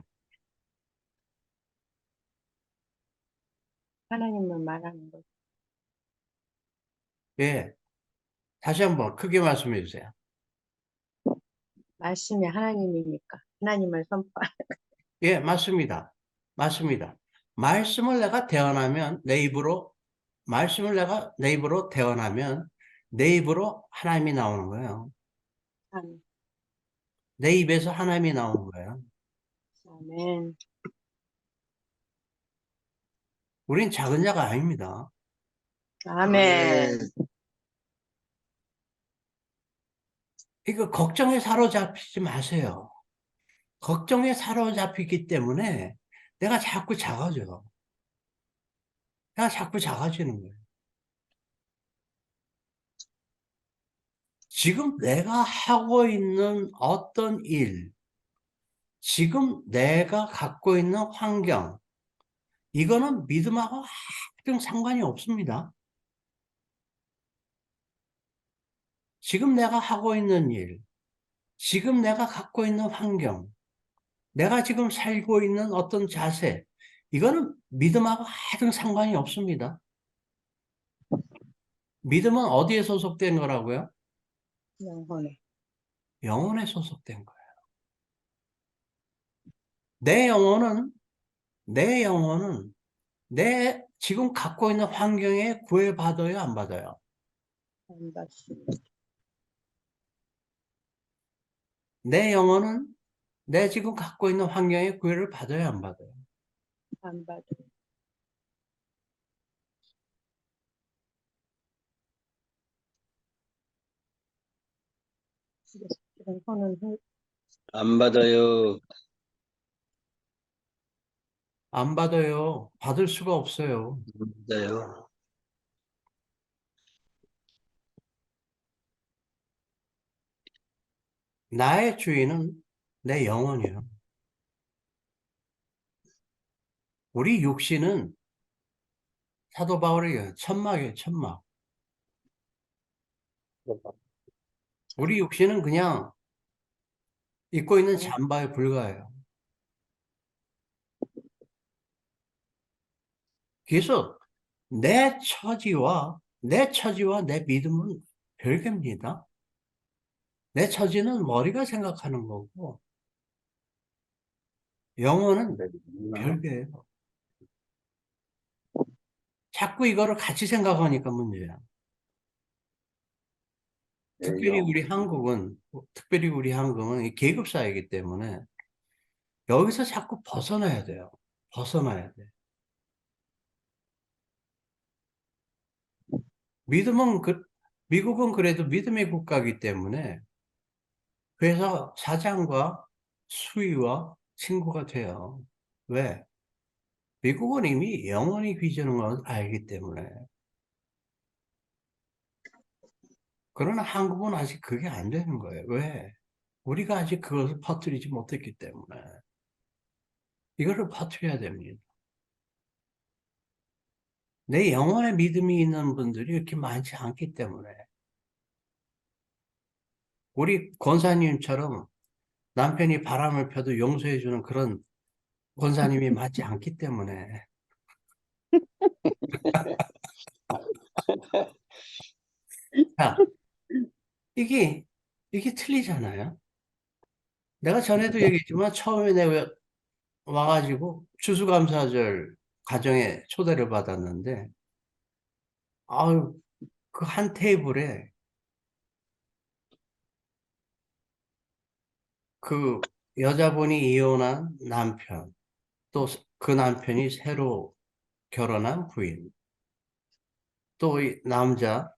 하나님을 말하는 거죠. 예. 다시 한번 크게 말씀해 주세요. 말씀이 하나님이니까 하나님을 선포하는 예, 맞습니다. 맞습니다. 말씀을 내가 대언하면 말씀을 내가 내 입으로 대언하면 내 입으로 하나님이 나오는 거예요. 사람. 내 입에서 하나님이 나오는 거예요. 아멘. 우린 작은 자가 아닙니다. 아멘. 이거 걱정에 사로잡히지 마세요. 걱정에 사로잡히기 때문에 내가 자꾸 작아져요. 내가 자꾸 작아지는 거예요. 지금 내가 하고 있는 어떤 일, 지금 내가 갖고 있는 환경, 이거는 믿음하고 아무 상관이 없습니다. 지금 내가 하고 있는 일, 지금 내가 갖고 있는 환경, 내가 지금 살고 있는 어떤 자세, 이거는 믿음하고 아무 상관이 없습니다. 믿음은 어디에 소속된 거라고요? 영혼에. 영혼에 소속된 거예요. 내 영혼은 내 지금 갖고 있는 환경에 구애받아요, 안 받아요? 안 받습니다. 내 영혼은 내 지금 갖고 있는 환경에 구애를 받아요, 안 받아요? 안 받아요. 영혼은 안 받아요. 안 받아요. 받을 수가 없어요. 안 받아요. 나의 주인은 내 영혼이에요. 우리 육신은 사도 바울이 천막이에요, 천막. 우리 육신은 그냥 입고 있는 잠바에 불과해요. 그래서 내 처지와 내 믿음은 별개입니다. 내 처지는 머리가 생각하는 거고, 영혼은 별개예요. 자꾸 이거를 같이 생각하니까 문제야. 특별히 우리 한국은 이 계급 사회이기 때문에 여기서 자꾸 벗어나야 돼요. 벗어나야 돼. 미국은 그래도 믿음의 국가이기 때문에 그래서 사장과 수위와 친구가 돼요. 왜? 미국은 이미 영원히 빚는 걸 알기 때문에. 그러나 한국은 아직 그게 안 되는 거예요. 왜? 우리가 아직 그것을 퍼뜨리지 못했기 때문에. 이거를 퍼뜨려야 됩니다. 내 영혼에 믿음이 있는 분들이 이렇게 많지 않기 때문에. 우리 권사님처럼 남편이 바람을 펴도 용서해주는 그런 권사님이 맞지 않기 때문에. 자, 이게 틀리잖아요. 내가 전에도 얘기했지만 처음에 내가 와가지고 추수감사절 가정에 초대를 받았는데, 아유, 그 한 테이블에 그 여자분이 이혼한 남편, 또 그 남편이 새로 결혼한 부인, 또 이 남자,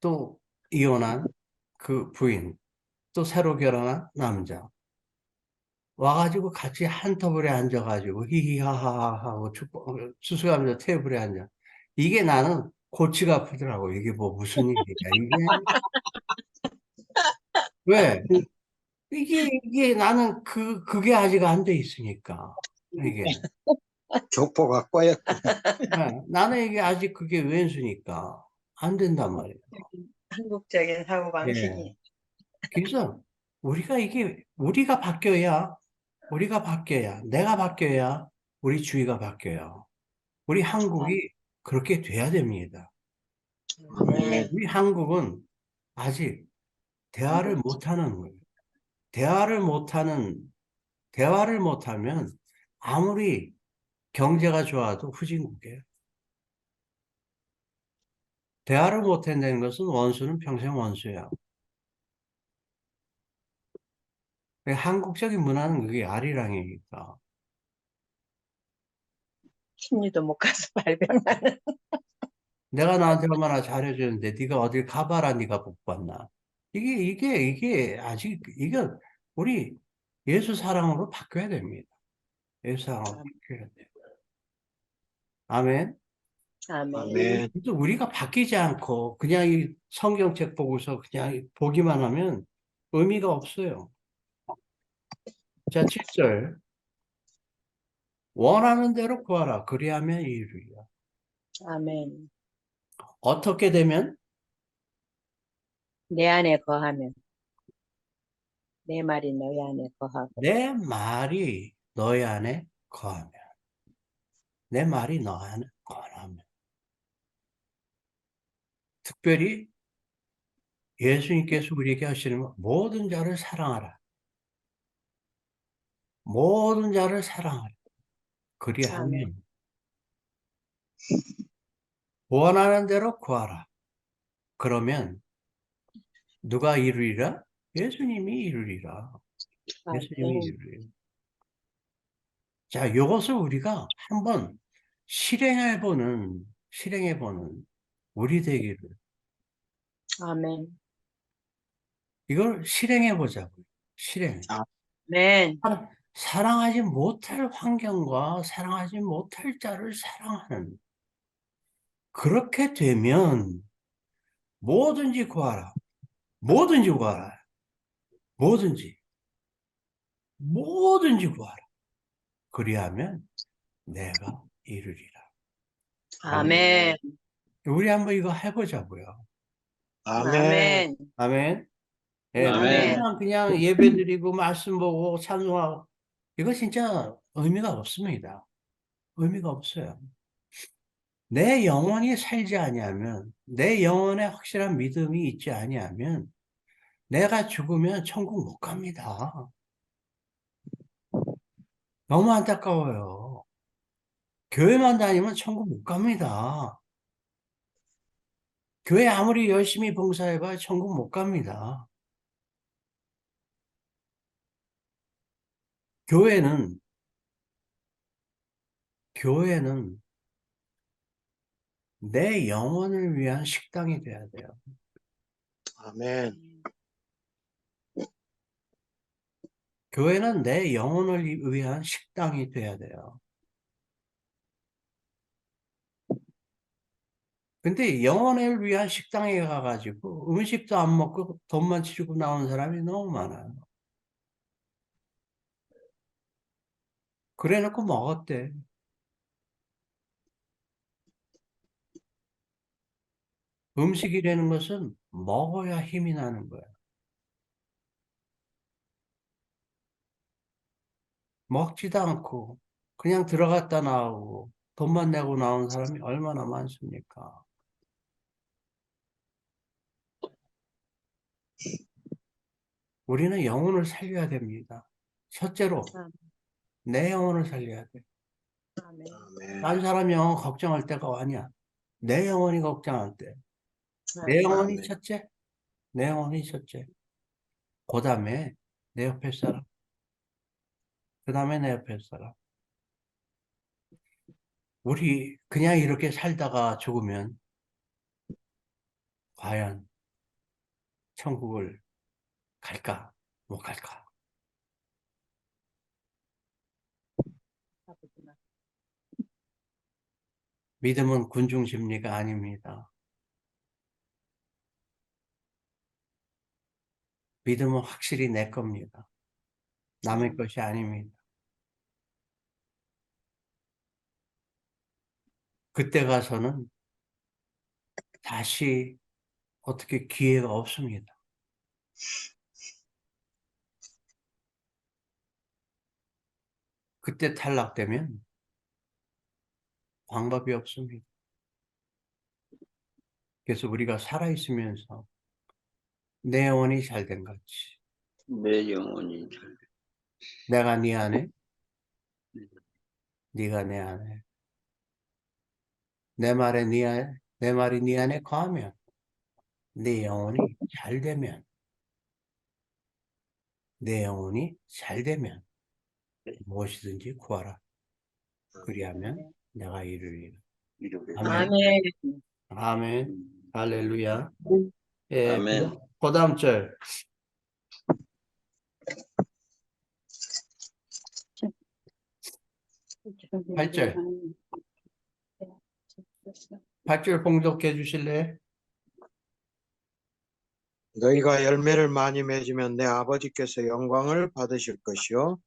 또 이혼한 그 부인, 또 새로 결혼한 남자. 와가지고 같이 한 터블에 앉아가지고 히히하하하 하고 수수감사 테이블에 앉아. 이게 나는 골치가 아프더라고. 이게 뭐 무슨 일이야. 이게 왜? 이게 나는 그게 아직 안 돼 있으니까. 이게. 족보가 꼬였고. 네, 나는 이게 아직 그게 왼수니까 안 된단 말이에요. 한국적인 예. 사고방식이. 그래서 우리가 바뀌어야, 내가 바뀌어야 우리 주위가 바뀌어요. 우리 한국이 그렇게 돼야 됩니다. 아멘. 우리 한국은 아직 대화를 못하는 거예요. 대화를 못하면 아무리 경제가 좋아도 후진국이에요. 대화를 못한다는 것은 원수는 평생 원수예요. 한국적인 문화는 그게 아리랑이니까. 신유도 못 가서 발병하는. 내가 나한테 얼마나 잘해줬는데 네가 어딜 가봐라. 네가 복 받나. 이게 아직 우리 예수 사랑으로 바뀌어야 됩니다. 예수 사랑으로 바뀌어야 돼요. 아멘. 아멘. 아멘. 그래서 우리가 바뀌지 않고 그냥 이 성경책 보고서 그냥 보기만 하면 의미가 없어요. 자, 7절. 원하는 대로 구하라. 그리하면 이루리라. 아멘. 어떻게 되면? 내 안에 거하면 내 말이 너희 안에 거하고. 내 말이 너희 안에 거하면. 내 말이 너 안에 거하면. 특별히 예수님께서 우리에게 하시는 건 모든 자를 사랑하라. 모든 자를 사랑하라. 아멘. 그리하면 원하는 대로 구하라. 그러면 누가 이루리라? 예수님이 이루리라. 예수님이 아멘. 이루리라. 자, 이것을 우리가 한번 실행해보는 우리 되기를. 아멘. 이걸 실행해보자고요. 실행. 아멘. 사랑하지 못할 환경과 사랑하지 못할 자를 사랑하는. 그렇게 되면 뭐든지 구하라. 뭐든지 구하라. 뭐든지 구하라. 그리하면 내가 이루리라. 아멘. 우리 한번 이거 해보자고요. 아멘. 아멘. 아멘. 예, 아멘. 그냥 예배 드리고 말씀 보고 찬송하고 이거 진짜 의미가 없습니다. 의미가 없어요. 내 영혼이 살지 아니하면, 내 영혼에 확실한 믿음이 있지 아니하면 내가 죽으면 천국 못 갑니다. 너무 안타까워요. 교회만 다니면 천국 못 갑니다. 교회 아무리 열심히 봉사해봐야 천국 못 갑니다. 교회는 내 영혼을 위한 식당이 돼야 돼요. 아멘. 교회는 내 영혼을 위한 식당이 돼야 돼요. 근데 영혼을 위한 식당에 가가지고 음식도 안 먹고 돈만 치르고 나온 사람이 너무 많아요. 그래 놓고 먹었대. 음식이라는 것은 먹어야 힘이 나는 거야. 먹지도 않고 그냥 들어갔다 나오고 돈만 내고 나온 사람이 얼마나 많습니까? 우리는 영혼을 살려야 됩니다. 첫째로 아멘. 내 영혼을 살려야 돼. 아멘. 아멘. 딴 사람 영혼 걱정할 때가 아니야. 내 영혼이 걱정할 때. 내 영혼이 아멘. 첫째. 내 영혼이 첫째. 그 다음에 내 옆에 사람. 그 다음에 내 옆에 사람. 우리 그냥 이렇게 살다가 죽으면 과연 천국을 갈까? 못 갈까? 아버지나. 믿음은 군중 심리가 아닙니다. 믿음은 확실히 내 겁니다. 남의 것이 아닙니다. 그때 가서는 다시 어떻게 기회가 없습니다. 그때 탈락되면 방법이 없습니다. 그래서 우리가 살아있으면서 내 영혼이 잘된 같이 내 영혼이 잘 내가 네 안에, 네가 내 안에, 내 말이 네 안에 거하면 내 영혼이 잘 되면 내 영혼이 잘 되면 무엇이든지 구하라. 그리하면 내가 이루리라. 이루게 아멘. 아멘. 아멘. 할렐루야. 예, 아멘. 그 다음 절. 8절. 8절 봉독해 주실래요? 너희가 열매를 많이 맺으면 내 아버지께서 영광을 받으실 것이요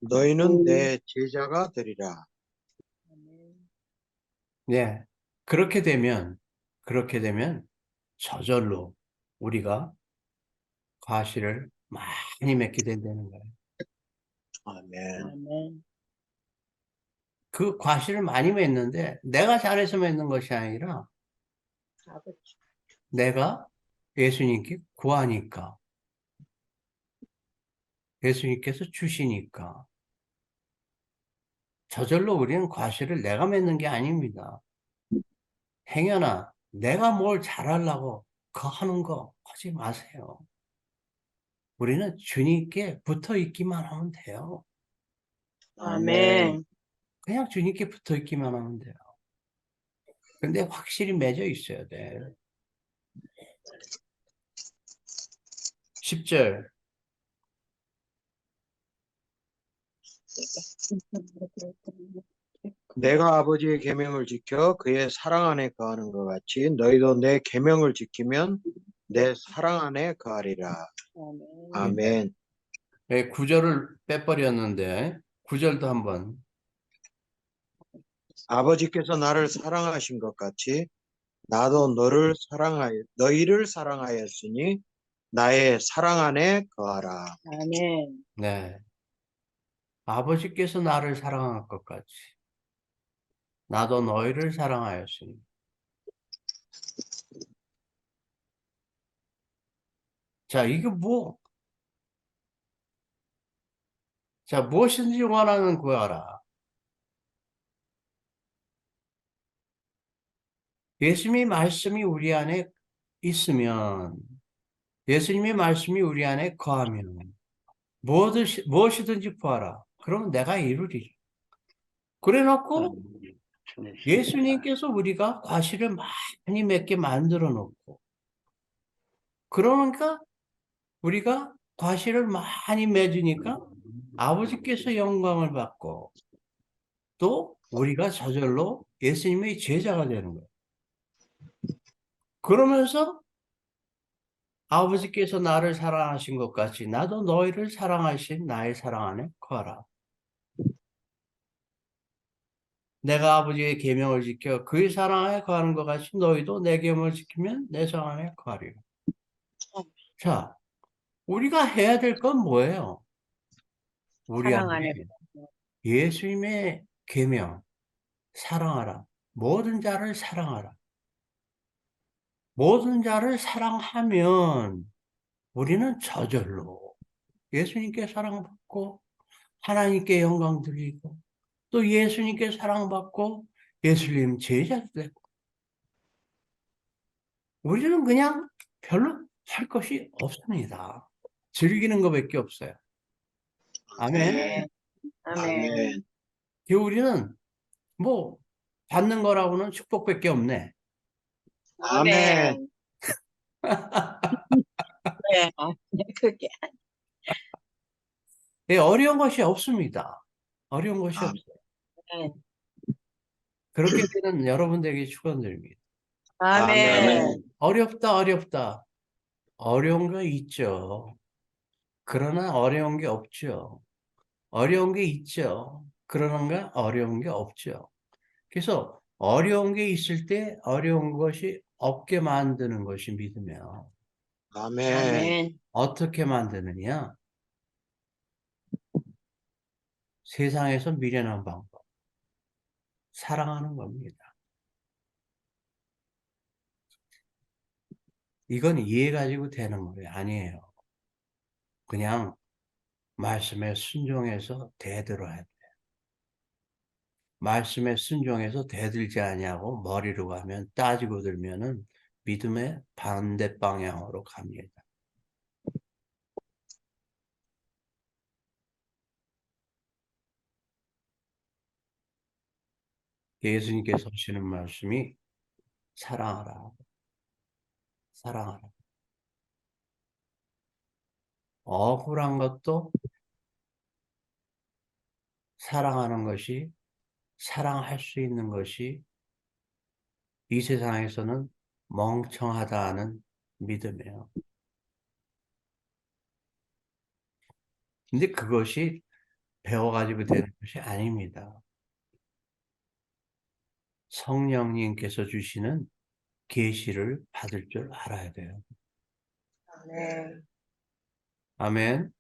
너희는 내 제자가 되리라. 아멘. 네. 그렇게 되면 저절로 우리가 과실을 많이 맺게 된다는 거예요. 아멘. 아멘. 그 과실을 많이 맺는데 내가 잘해서 맺는 것이 아니라 아버지. 내가 예수님께 구하니까 예수님께서 주시니까 저절로 우리는 과실을 내가 맺는 게 아닙니다. 행여나 내가 뭘 잘하려고 그거 하는 거 하지 마세요. 우리는 주님께 붙어 있기만 하면 돼요. 아멘. 그냥 주님께 붙어 있기만 하면 돼요. 근데 확실히 맺어 있어야 돼. 10절. 내가 아버지의 계명을 지켜 그의 사랑 안에 거하는 것 같이 너희도 내 계명을 지키면 내 사랑 안에 거하리라. 아멘. 아멘. 네, 9절을 빼버렸는데 9절도 한번. 아버지께서 나를 사랑하신 것 같이 나도 너희를 사랑하였으니 나의 사랑 안에 거하라. 아멘. 네. 아버지께서 나를 사랑한 것 같이 나도 너희를 사랑하였으니. 자, 이게 자, 무엇이든지 원하는 구하라. 예수님의 말씀이 우리 안에 있으면, 예수님의 말씀이 우리 안에 거하면, 무엇이든지 구하라. 그러면 내가 이루리라. 그래 놓고, 예수님께서 우리가 과실을 많이 맺게 만들어 놓고, 그러니까 우리가 과실을 많이 맺으니까 아버지께서 영광을 받고, 또 우리가 저절로 예수님의 제자가 되는 거예요. 그러면서 아버지께서 나를 사랑하신 것 같이 나도 너희를 사랑하신 나의 사랑 안에 거하라. 내가 아버지의 계명을 지켜 그의 사랑 안에 거하는 것 같이 너희도 내 계명을 지키면 내 사랑 안에 거하리라. 자, 우리가 해야 될 건 뭐예요? 우리 사랑 안에 안에 예수님의 계명, 사랑하라. 모든 자를 사랑하라. 모든 자를 사랑하면 우리는 저절로 예수님께 사랑받고 하나님께 영광 드리고 또 예수님께 사랑받고 예수님 제자 되고 우리는 그냥 별로 할 것이 없습니다. 즐기는 것밖에 없어요. 아멘. 아멘. 아멘. 우리는 뭐 받는 거라고는 축복밖에 없네. 아멘. 네, 그게 예, 어려운 것이 없습니다. 어려운 것이 아멘. 없어요. 아멘. 그렇게 되는 여러분들에게 축원드립니다. 아멘. 어렵다, 어렵다. 어려운 거 있죠. 그러나 어려운 게 없죠. 어려운 게 있죠. 그러나 어려운 게 없죠. 그래서 어려운 게 있을 때 어려운 것이 없게 만드는 것이 믿음이에요. 아멘. 아멘. 어떻게 만드느냐? 세상에서 미련한 방법. 사랑하는 겁니다. 이건 이해 가지고 되는 거예요. 아니에요. 그냥 말씀에 순종해서 대들어야 돼요. 말씀에 순종해서 대들지 아니하고 머리로 가면 따지고 들면은 믿음의 반대 방향으로 갑니다. 예수님께서 하시는 말씀이 사랑하라. 사랑하라. 억울한 것도 사랑하는 것이 사랑할 수 있는 것이 이 세상에서는 멍청하다는 믿음이에요. 근데 그것이 배워가지고 되는 것이 아닙니다. 성령님께서 주시는 계시를 받을 줄 알아야 돼요. 아멘. 아멘.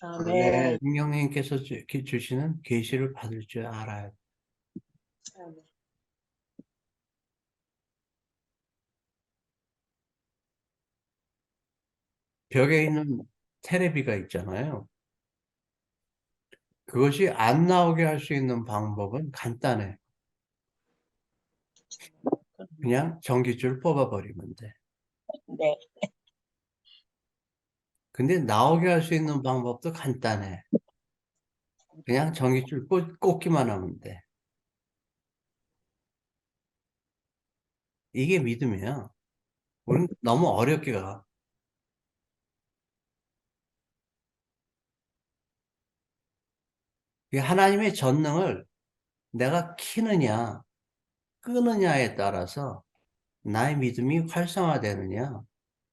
아멘. 성령님께서 주시는 계시를 받을 줄 알아야 돼요. 아멘. 벽에 있는 테레비가 있잖아요. 그것이 안 나오게 할 수 있는 방법은 간단해. 그냥 전기줄 뽑아버리면 돼. 네. 근데 나오게 할 수 있는 방법도 간단해. 그냥 전기줄 꽂기만 하면 돼. 이게 믿음이야. 우리는 너무 어렵게 가. 이 하나님의 전능을 내가 키느냐, 끄느냐에 따라서 나의 믿음이 활성화되느냐,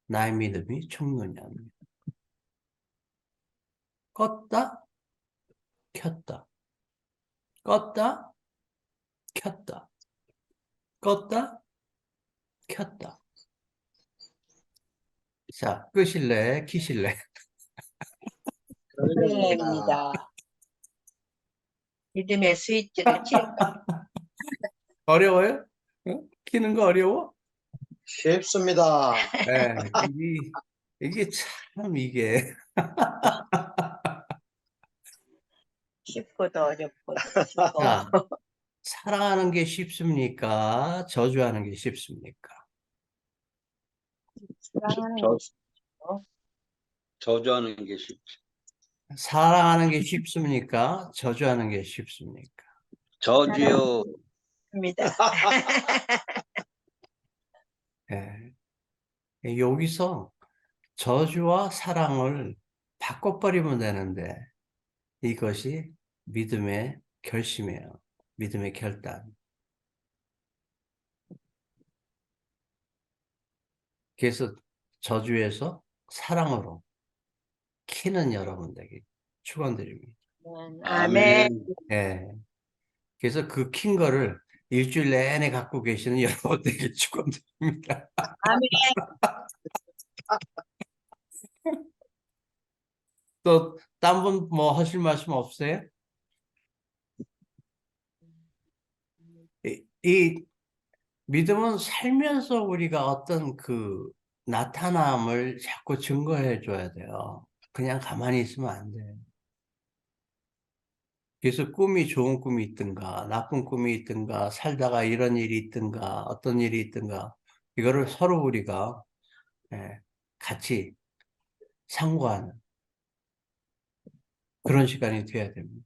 나의 믿음이 죽느냐. 껐다, 켰다. 껐다, 켰다. 껐다, 켰다. 자, 끄실래, 키실래? 그래입니다. 믿음의 스위치를 켜는 어려워요? 키는 거 어려워? 쉽습니다. 네, 이게 참, 이게. 쉽고도 어렵고 쉽고. 자, 사랑하는 게 쉽습니까? 저주하는 게 쉽습니까? 사랑하는 저, 거 저주하는 게 쉽죠. 사랑하는 게 쉽습니까? 저주하는 게 쉽습니까? 저주요. 쉽습니다. 예. 여기서 저주와 사랑을 바꿔버리면 되는데 이것이 믿음의 결심이에요. 믿음의 결단. 그래서 저주에서 사랑으로 키는 여러분들에게 축원드립니다. 아멘. 예. 그래서 그 킨 거를 일주일 내내 갖고 계시는 여러분들에게 축원드립니다. 아멘. 또 딴 분 뭐 하실 말씀 없어요? 이 믿음은 살면서 우리가 어떤 그 나타남을 자꾸 증거해 줘야 돼요. 그냥 가만히 있으면 안 돼. 그래서 꿈이 좋은 꿈이 있든가, 나쁜 꿈이 있든가, 살다가 이런 일이 있든가, 어떤 일이 있든가, 이거를 서로 우리가 예, 같이 상고하는 그런 시간이 돼야 됩니다.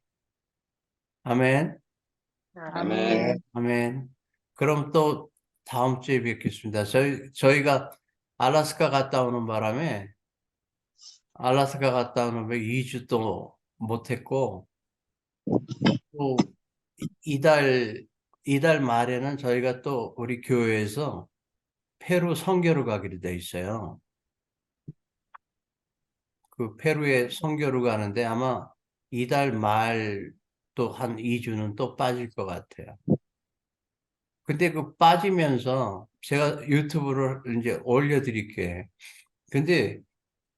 아멘, 아멘. 아멘. 아멘. 그럼 또 다음 주에 뵙겠습니다. 저희가 알래스카 갔다 오는 바람에, 알래스카 갔다 오는 바람에 2주 또 못했고, 또 이달 말에는 저희가 또 우리 교회에서 페루 선교를 가기로 돼 있어요. 그 페루에 선교를 가는데 아마 이달 말 또 한 2주는 또 빠질 것 같아요. 근데 그 빠지면서 제가 유튜브를 이제 올려드릴게. 근데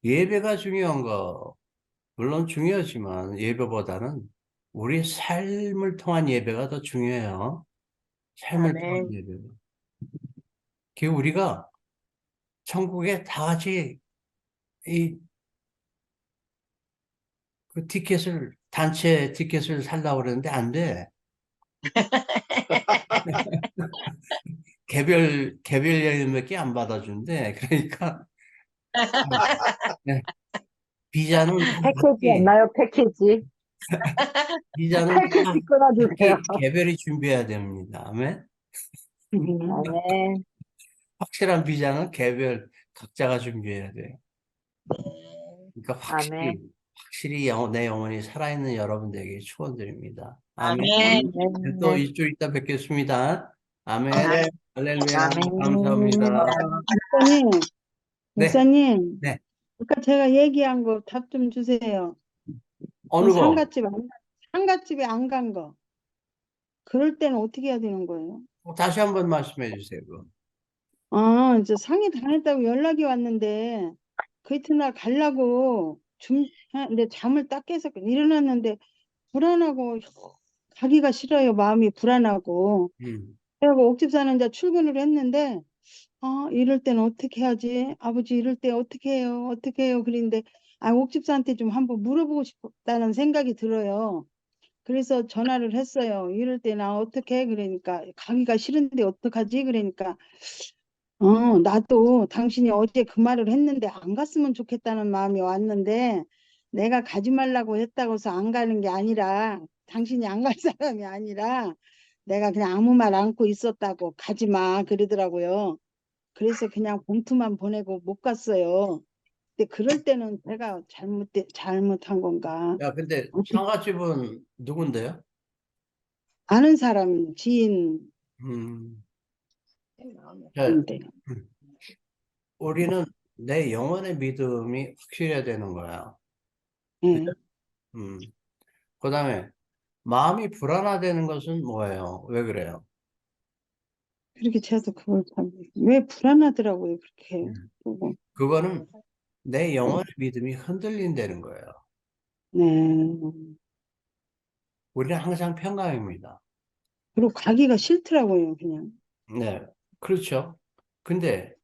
예배가 중요한 거, 물론 중요하지만 예배보다는 우리 삶을 통한 예배가 더 중요해요. 삶을 통한 아멘. 예배. 그 우리가 천국에 다 같이 이 그 티켓을 단체 티켓을 살려고 그러는데 안 돼. 개별 여행밖에 안 받아준대. 그러니까 네, 비자는 다 패키지 각기 없나요? 패키지. 비자는 다 패키지 끊어주세요. 각기 개별이 준비해야 됩니다. 아멘. 아멘. 확실한 비자는 개별 각자가 준비해야 돼요. 그러니까 아멘. 확실히 내 영혼이 살아있는 여러분들에게 축원드립니다. 아멘. 아멘. 또 아멘. 일주일 있다 뵙겠습니다. 아멘. 아멘. 할렐루야. 감사합니다. 아멘. 목사님, 네, 목사님, 네. 아까 제가 얘기한 거 답 좀 주세요. 어느 그 거? 상갓집에 안 간 거. 그럴 때는 어떻게 해야 되는 거예요? 다시 한번 말씀해 주세요. 그거. 아, 이제 상의 당했다고 연락이 왔는데 그 이튿날 가려고 근데 잠을 딱 깨서 일어났는데 불안하고 가기가 싫어요. 마음이 불안하고. 음. 그리고 옥집사는 이제 출근을 했는데 이럴 때는 어떻게 해야지? 아버지 이럴 때 어떻게 해요? 어떻게 해요? 그런데 옥집사한테 좀 한번 물어보고 싶다는 생각이 들어요. 그래서 전화를 했어요. 이럴 때 나 어떻게 해? 그러니까 가기가 싫은데 어떡하지? 그러니까 나도 당신이 어제 그 말을 했는데 안 갔으면 좋겠다는 마음이 왔는데 내가 가지 말라고 했다고 해서 안 가는 게 아니라 당신이 안 갈 사람이 아니라 내가 그냥 아무 말 않고 있었다고 가지 마 그러더라고요. 그래서 그냥 봉투만 보내고 못 갔어요. 근데 그럴 때는 제가 잘못한 건가? 야, 근데 상가집은 누군데요? 아는 사람 지인인데. 음. 자, 우리는 내 영혼의 믿음이 확실해야 되는 거야. 예. 그다음에 마음이 불안하다는 것은 뭐예요? 왜 그래요? 그렇게 저도 그걸 왜 불안하더라고요, 그렇게. 보고. 그거는 내 영혼의 믿음이 흔들린다는 거예요. 네. 우리는 항상 평강입니다. 그리고 가기가 싫더라고요, 그냥. 네, 그렇죠. 근데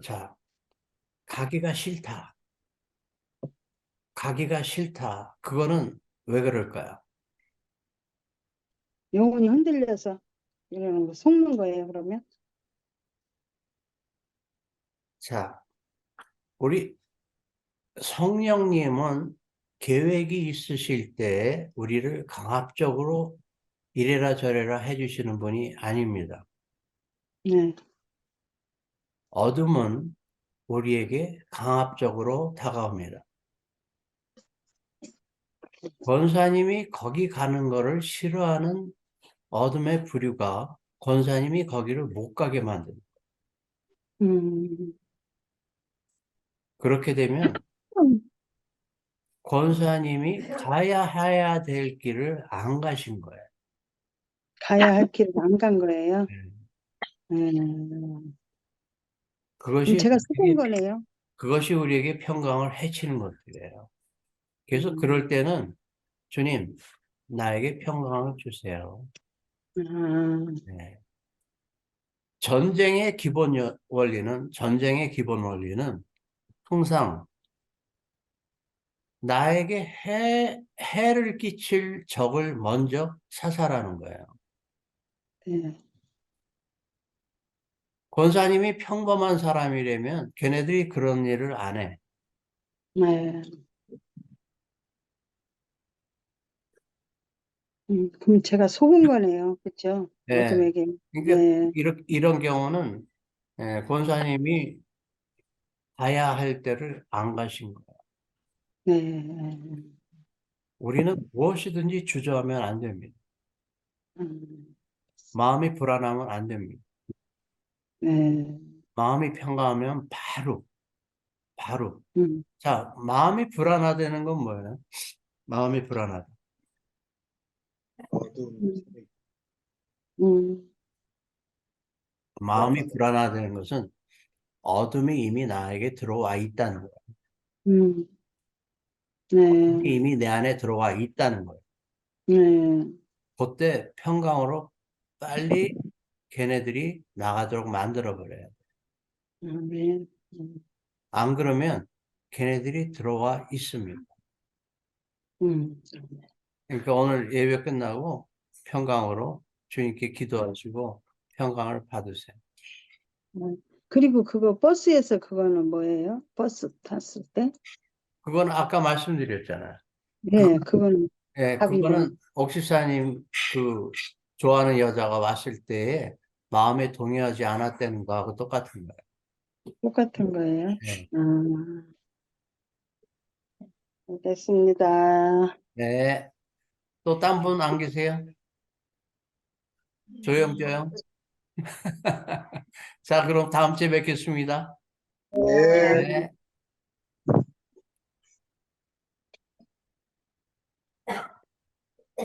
자, 가기가 싫다. 가기가 싫다. 그거는 왜 그럴까요? 영혼이 흔들려서 이러는 거, 속는 거예요, 그러면? 자, 우리 성령님은 계획이 있으실 때 우리를 강압적으로 이래라 저래라 해주시는 분이 아닙니다. 네. 어둠은 우리에게 강압적으로 다가옵니다. 권사님이 거기 가는 거를 싫어하는 어둠의 부류가 권사님이 거기를 못 가게 만듭니다. 음, 그렇게 되면 권사님이 가야 해야 될 길을 안 가신 거예요. 가야 할 길을 안 간 거예요. 네. 그럼 그것이 제가 속은 거네요. 그것이 우리에게 평강을 해치는 것들이에요. 그래서 그럴 때는 주님, 나에게 평강을 주세요. 아, 네. 전쟁의 기본 원리는 항상 나에게 해를 끼칠 적을 먼저 사살하는 거예요. 네. 권사님이 평범한 사람이라면 걔네들이 그런 일을 안 해. 네. 그럼 제가 속은 거네요. 그렇죠? 네. 어둠에게. 그러니까 네. 이런 경우는 권사님이 가야 할 때를 안 가신 거예요. 네. 우리는 무엇이든지 주저하면 안 됩니다. 음, 마음이 불안하면 안 됩니다. 네. 마음이 평가하면 바로. 음, 자, 마음이 불안하다는 건 뭐예요? 마음이 불안하다. 어두운 음, 음, 마음이 불안하다는 것은 어둠이 이미 나에게 들어와 있다는 거예요. 음, 네. 이미 내 안에 들어와 있다는 거예요. 네. 그때 평강으로 빨리 걔네들이 나가도록 만들어 버려요. 네. 안 그러면 걔네들이 들어와 있습니다. 음, 그러니까 오늘 예배 끝나고 평강으로 주님께 기도하시고 평강을 받으세요. 그리고 그거 버스에서 그거는 뭐예요? 버스 탔을 때? 그건 아까 말씀드렸잖아요. 네, 그거는 예, 답이구나. 그거는 옥시사님 좋아하는 여자가 왔을 때에 마음에 동의하지 않았다는 거하고 똑같은 거예요. 똑같은 거예요. 네. 알겠습니다. 네. 또 딴 분 안 계세요? 조용. 자, 그럼 다음 주에 뵙겠습니다. 네. 네.